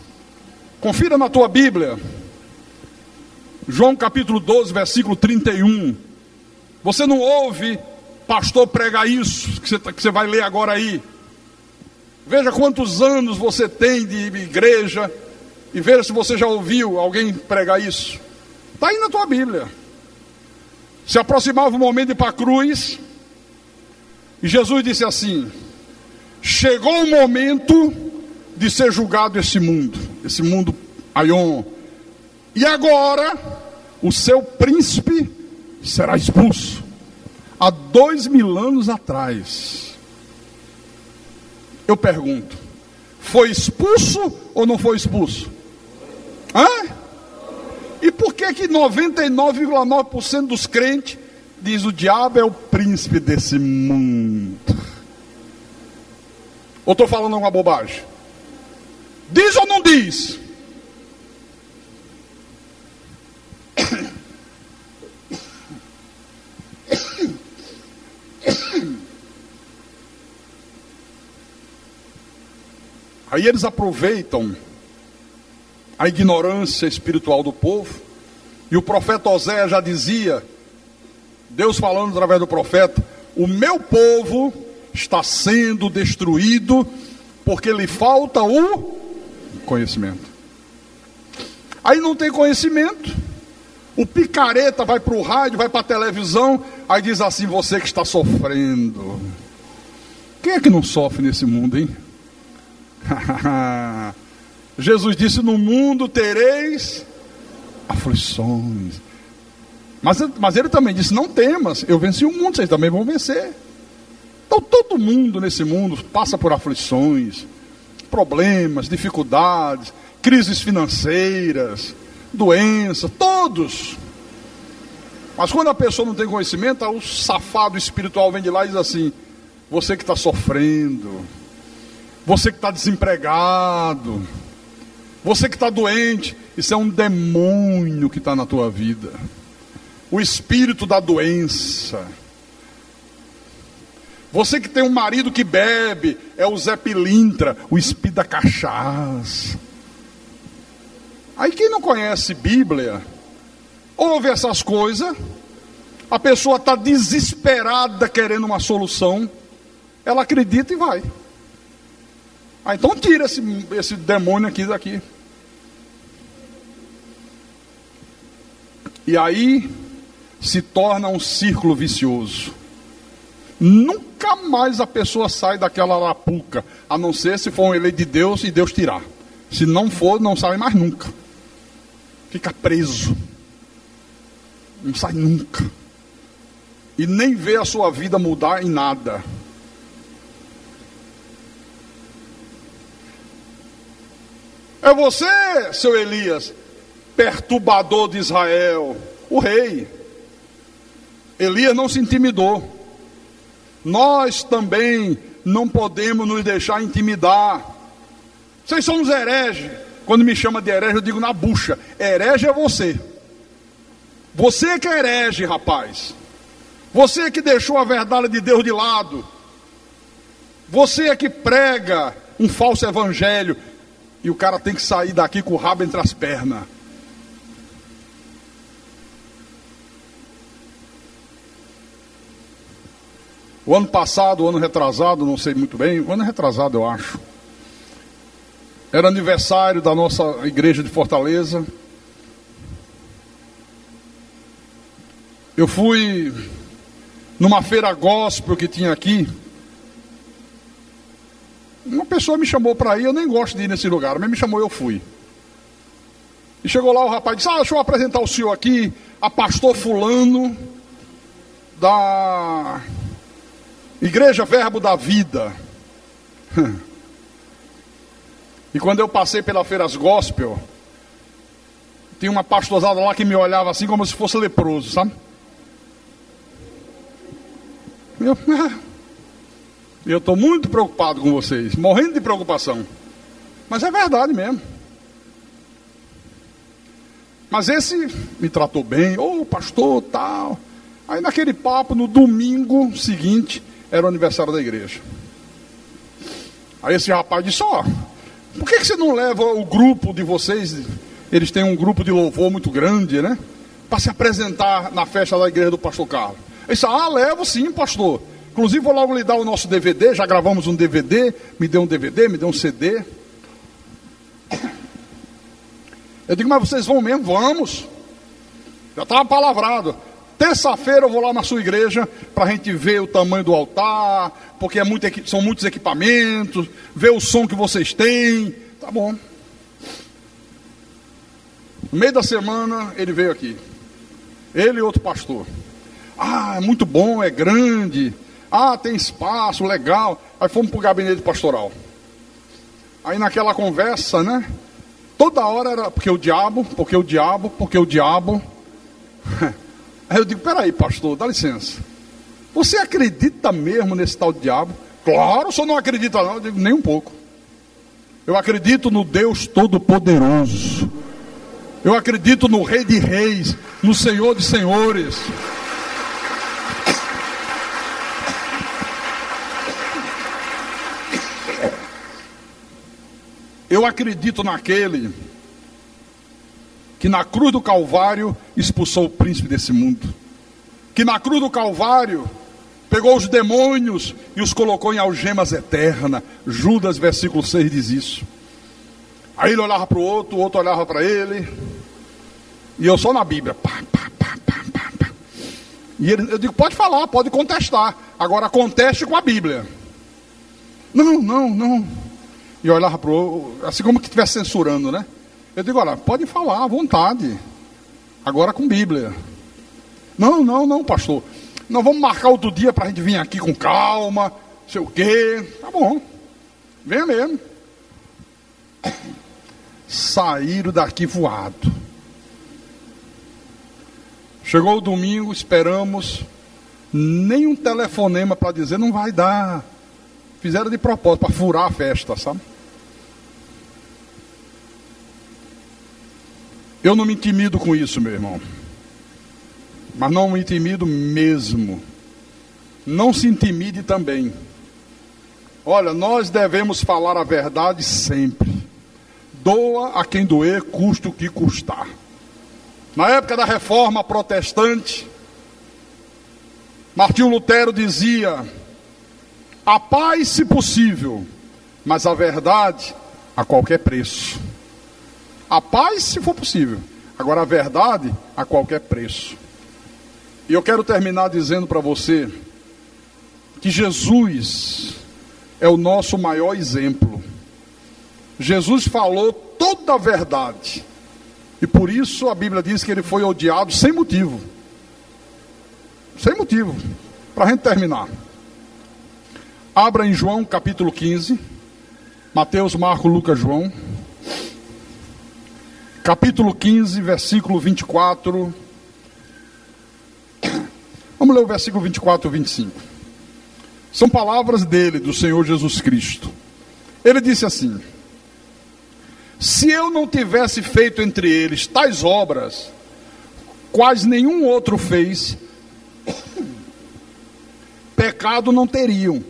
Confira na tua Bíblia, João capítulo 12, versículo 31. Você não ouve pastor pregar isso, que você vai ler agora aí. Veja quantos anos você tem de igreja, e veja se você já ouviu alguém pregar isso. Está aí na tua Bíblia. Se aproximava o momento de ir para a cruz, e Jesus disse assim: chegou o momento de ser julgado esse mundo Aion, e agora o seu príncipe será expulso. Há 2000 anos atrás, eu pergunto, foi expulso ou não foi expulso? E por que 99,9% dos crentes diz o diabo é o príncipe desse mundo? Ou estou falando uma bobagem? Diz ou não diz? Aí eles aproveitam a ignorância espiritual do povo, e o profeta Oséias já dizia, Deus falando através do profeta: o meu povo está sendo destruído porque lhe falta o conhecimento. Aí não tem conhecimento, o picareta vai para o rádio, vai para a televisão, aí diz assim: você que está sofrendo. Quem é que não sofre nesse mundo, hein? Jesus disse: no mundo tereis aflições. Mas ele também disse: não temas, eu venci o mundo, vocês também vão vencer. Então todo mundo nesse mundo passa por aflições, problemas, dificuldades, crises financeiras, doenças, todos. Mas quando a pessoa não tem conhecimento, o safado espiritual vem de lá e diz assim: você que está sofrendo, você que está desempregado, você que está doente, isso é um demônio que está na tua vida. O espírito da doença. Você que tem um marido que bebe, é o Zé Pilintra, o espírito da cachaça. Aí quem não conhece Bíblia, ouve essas coisas, a pessoa está desesperada querendo uma solução, ela acredita e vai. Então tira esse demônio aqui daqui. E aí se torna um círculo vicioso. Nunca mais a pessoa sai daquela arapuca, a não ser se for um eleito de Deus e Deus tirar. Se não for, não sai mais nunca. Fica preso. Não sai nunca. E nem vê a sua vida mudar em nada. É você, seu Elias, perturbador de Israel, o rei. Elias não se intimidou. Nós também não podemos nos deixar intimidar. Vocês são uns hereges. Quando me chama de herege, eu digo na bucha: herege é você. Você que é herege, rapaz. Você que deixou a verdade de Deus de lado. Você que prega um falso evangelho. E o cara tem que sair daqui com o rabo entre as pernas. O ano passado, o ano retrasado, não sei muito bem, o ano retrasado eu acho, era aniversário da nossa igreja de Fortaleza. Eu fui numa feira gospel que tinha aqui. Uma pessoa me chamou para ir, eu nem gosto de ir nesse lugar, mas me chamou e eu fui. E chegou lá o rapaz disse: deixa eu apresentar o senhor aqui, a pastor fulano, da Igreja Verbo da Vida. E quando eu passei pela Feiras Gospel, tinha uma pastorzada lá que me olhava assim como se fosse leproso, sabe? Eu estou muito preocupado com vocês, morrendo de preocupação. Mas é verdade mesmo. Mas esse me tratou bem, pastor, tal. Aí naquele papo, no domingo seguinte, era o aniversário da igreja. Aí esse rapaz disse: Por que você não leva o grupo de vocês? Eles têm um grupo de louvor muito grande, né? Para se apresentar na festa da igreja do pastor Carlos. Ele disse, levo sim, pastor. Inclusive vou logo lhe dar o nosso DVD. Já gravamos um DVD. Me deu um DVD, me deu um CD. Eu digo, mas vocês vão mesmo? Vamos. Já estava palavrado. Terça-feira eu vou lá na sua igreja para a gente ver o tamanho do altar, porque são muitos equipamentos, ver o som que vocês têm. Tá bom. No meio da semana ele veio aqui. Ele e outro pastor. É muito bom, é grande. Tem espaço, legal. Aí fomos para o gabinete pastoral. Aí naquela conversa, né? Toda hora era porque o diabo. Aí eu digo, peraí, pastor, dá licença. Você acredita mesmo nesse tal diabo? Claro, o senhor não acredita não. Eu digo, nem um pouco. Eu acredito no Deus Todo-Poderoso. Eu acredito no Rei de Reis, no Senhor de Senhores. Eu acredito naquele que na cruz do Calvário expulsou o príncipe desse mundo. Que na cruz do Calvário pegou os demônios e os colocou em algemas eternas. Judas, versículo 6, diz isso. Aí ele olhava para o outro olhava para ele. E eu só na Bíblia. E eu digo, pode falar, pode contestar. Agora conteste com a Bíblia. Não. E eu olhava para o outro, assim como que estivesse censurando, né? Eu digo, olha, pode falar à vontade. Agora com Bíblia. Não, pastor. Nós vamos marcar outro dia para a gente vir aqui com calma, não sei o quê. Tá bom. Venha mesmo. Saíram daqui voado. Chegou o domingo, esperamos. Nem um telefonema para dizer, não vai dar. Fizeram de propósito, para furar a festa, sabe? Eu não me intimido com isso, meu irmão. Mas não me intimido mesmo. Não se intimide também. Olha, nós devemos falar a verdade sempre. Doa a quem doer, custe o que custar. Na época da reforma protestante, Martinho Lutero dizia, a paz se possível, mas a verdade a qualquer preço. A paz se for possível, agora a verdade a qualquer preço. E eu quero terminar dizendo para você que Jesus é o nosso maior exemplo. Jesus falou toda a verdade. E por isso a Bíblia diz que ele foi odiado sem motivo. Sem motivo. Para a gente terminar. Abra em João capítulo 15. Mateus, Marcos, Lucas, João. Capítulo 15, versículo 24. Vamos ler o versículo 24 e 25. São palavras dele, do Senhor Jesus Cristo. Ele disse assim: se eu não tivesse feito entre eles tais obras, quais nenhum outro fez, pecado não teriam.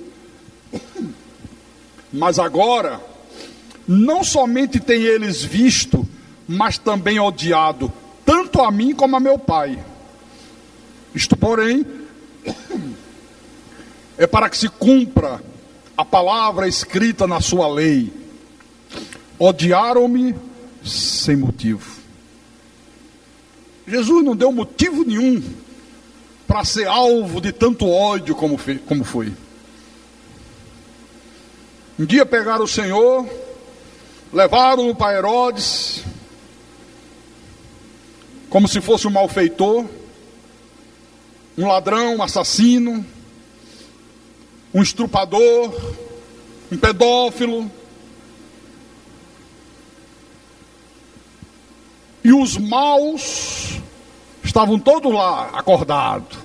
Mas agora, não somente têm eles visto, mas também odiado, tanto a mim como a meu Pai. Isto, porém, é para que se cumpra a palavra escrita na sua lei. Odiaram-me sem motivo. Jesus não deu motivo nenhum para ser alvo de tanto ódio como foi. Um dia pegaram o Senhor, levaram-no para Herodes, como se fosse um malfeitor, um ladrão, um assassino, um estrupador, um pedófilo. E os maus estavam todos lá, acordados.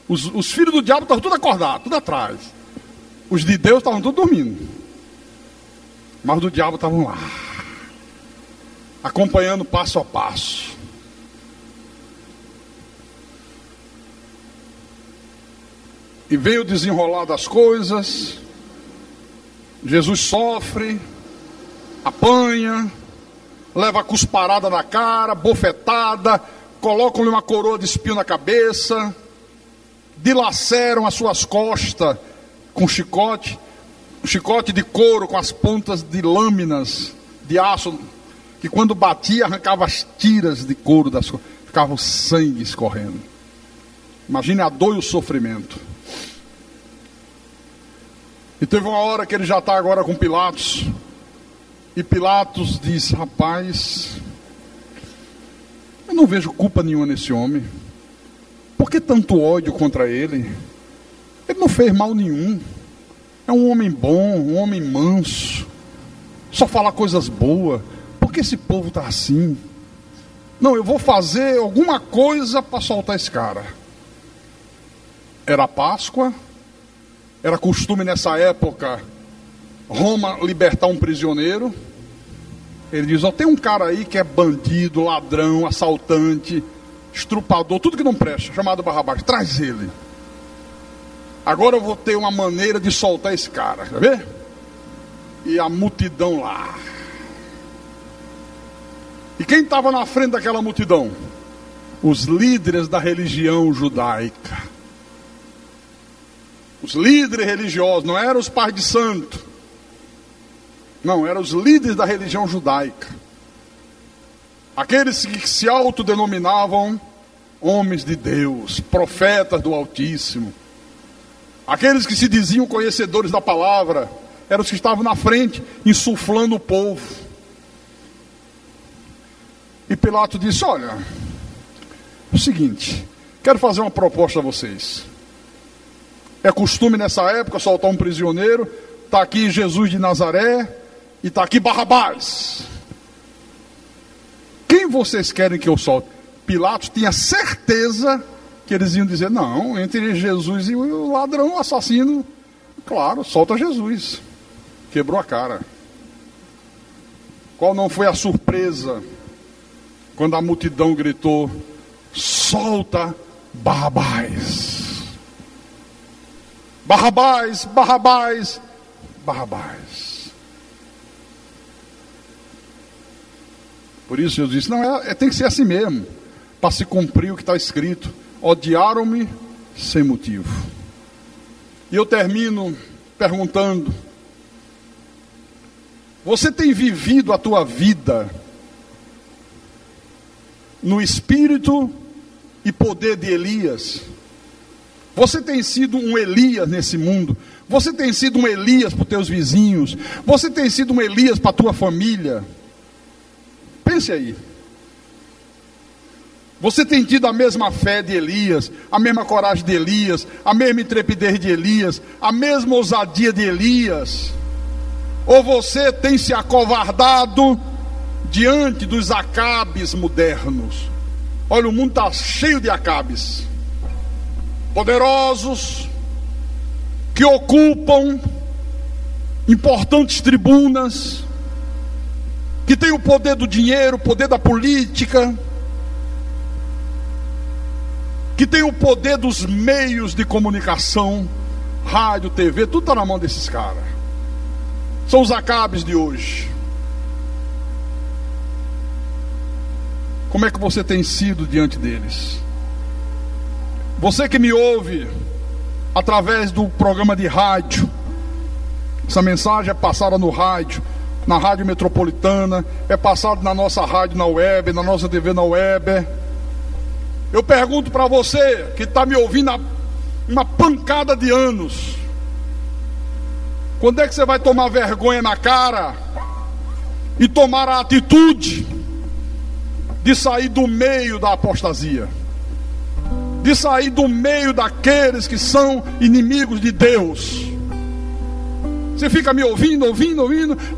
Os filhos do diabo estavam todos acordados, tudo atrás. Os de Deus estavam todos dormindo. Mas os do diabo estavam lá, acompanhando passo a passo. E veio desenrolar das coisas. Jesus sofre, apanha, leva cusparada na cara, bofetada, colocam-lhe uma coroa de espinho na cabeça, dilaceram as suas costas com chicote, um chicote de couro com as pontas de lâminas de aço, que quando batia arrancava as tiras de couro das costas, ficava o sangue escorrendo. Imagine a dor e o sofrimento. E teve uma hora que ele já está agora com Pilatos, e Pilatos diz: rapaz, eu não vejo culpa nenhuma nesse homem. Por que tanto ódio contra ele? Ele não fez mal nenhum. É um homem bom, um homem manso, só fala coisas boas. Por que esse povo está assim? Não, eu vou fazer alguma coisa para soltar esse cara. Era Páscoa, era costume nessa época Roma libertar um prisioneiro. Ele diz: ó, tem um cara aí que é bandido, ladrão, assaltante, estrupador, tudo que não presta, chamado Barrabás, traz ele. Agora eu vou ter uma maneira de soltar esse cara, quer ver? E a multidão lá. E quem estava na frente daquela multidão? Os líderes da religião judaica. Os líderes religiosos, não eram os pais de santo. Não, eram os líderes da religião judaica. Aqueles que se autodenominavam homens de Deus, profetas do Altíssimo. Aqueles que se diziam conhecedores da palavra, eram os que estavam na frente, insuflando o povo. E Pilatos disse: olha, é o seguinte, quero fazer uma proposta a vocês. É costume nessa época soltar um prisioneiro. Está aqui Jesus de Nazaré e está aqui Barrabás. Quem vocês querem que eu solte? Pilatos tinha certeza que eles iam dizer: não, entre Jesus e o ladrão, o assassino, claro, solta Jesus. Quebrou a cara. Qual não foi a surpresa quando a multidão gritou: solta Barrabás. Barrabás, Barrabás, Barrabás. Por isso Jesus disse: não, tem que ser assim mesmo, para se cumprir o que está escrito: odiaram-me sem motivo. E eu termino perguntando: você tem vivido a tua vida no espírito e poder de Elias? Você tem sido um Elias nesse mundo? Você tem sido um Elias para os teus vizinhos? Você tem sido um Elias para a tua família? Pense aí. Você tem tido a mesma fé de Elias, a mesma coragem de Elias, a mesma intrepidez de Elias, a mesma ousadia de Elias? Ou você tem se acovardado diante dos Acabes modernos? Olha, o mundo está cheio de Acabes, poderosos, que ocupam importantes tribunas, que têm o poder do dinheiro, o poder da política, que têm o poder dos meios de comunicação, rádio, TV, tudo está na mão desses caras. São os Acabes de hoje. Como é que você tem sido diante deles? Você que me ouve através do programa de rádio, essa mensagem é passada no rádio, na rádio metropolitana, é passada na nossa rádio na web, na nossa TV na web. Eu pergunto para você que está me ouvindo há uma pancada de anos: quando é que você vai tomar vergonha na cara e tomar a atitude de sair do meio da apostasia, de sair do meio daqueles que são inimigos de Deus? Você fica me ouvindo,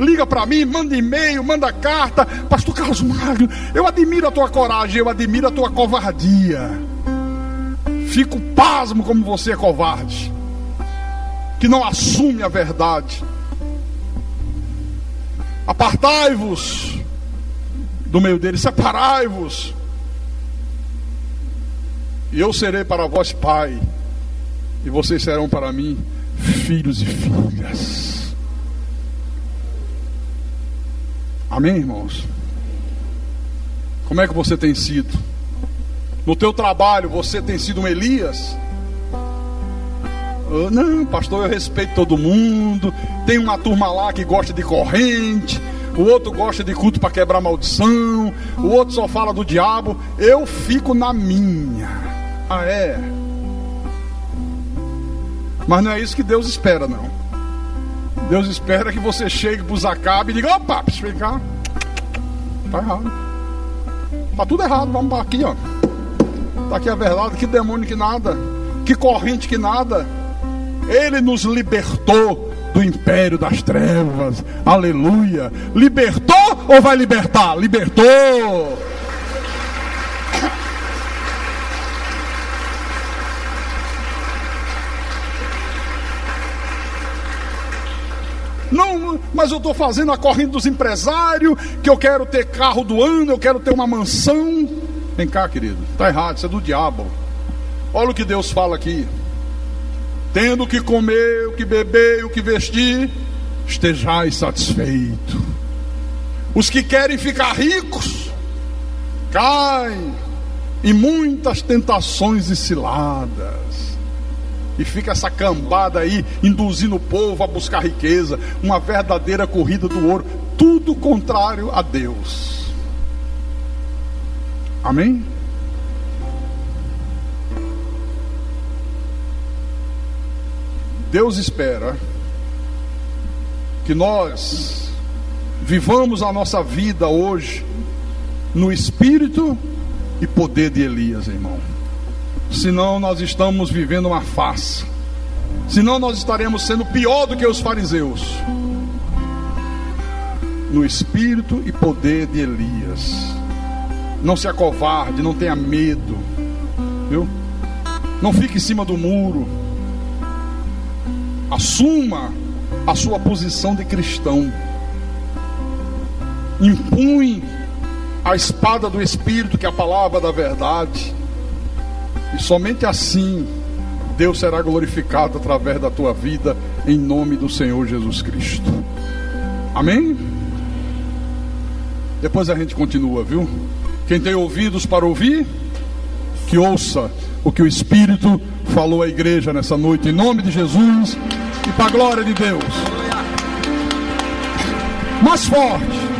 liga para mim, manda e-mail, manda carta: Pastor Carlos Magno, eu admiro a tua coragem, eu admiro a tua covardia. Fico pasmo como você é covarde, que não assume a verdade. Apartai-vos do meio deles, separai-vos, e eu serei para vós pai, e vocês serão para mim filhos e filhas. Amém, irmãos? Como é que você tem sido? No teu trabalho, você tem sido um Elias? Não, pastor, eu respeito todo mundo. Tem uma turma lá que gosta de corrente, o outro gosta de culto para quebrar maldição, o outro só fala do diabo. Eu fico na minha. Ah, é? Mas não é isso que Deus espera, não. Deus espera que você chegue para os Acabe e diga: opa, vem cá. Tá errado. Tá tudo errado, vamos para aqui, ó. Tá aqui a verdade, que demônio que nada, que corrente que nada. Ele nos libertou do império das trevas. Aleluia. Libertou ou vai libertar? Libertou. Não, mas eu estou fazendo a corrente dos empresários, que eu quero ter carro do ano, eu quero ter uma mansão. Vem cá, querido, está errado, isso é do diabo. Olha o que Deus fala aqui: tendo o que comer, o que beber, o que vestir, estejais satisfeito. Os que querem ficar ricos caem em muitas tentações e ciladas. E fica essa cambada aí, induzindo o povo a buscar riqueza, uma verdadeira corrida do ouro, tudo contrário a Deus. Amém? Deus espera que nós vivamos a nossa vida hoje no espírito e poder de Elias, irmão. Senão nós estamos vivendo uma farsa. Senão nós estaremos sendo pior do que os fariseus. No espírito e poder de Elias. Não se acovarde, não tenha medo, viu? Não fique em cima do muro. Assuma a sua posição de cristão. Impunhe a espada do Espírito, que é a palavra da verdade. E somente assim Deus será glorificado através da tua vida, em nome do Senhor Jesus Cristo. Amém? Depois a gente continua, viu? Quem tem ouvidos para ouvir, que ouça o que o Espírito falou à igreja nessa noite, em nome de Jesus e para a glória de Deus. Mais forte.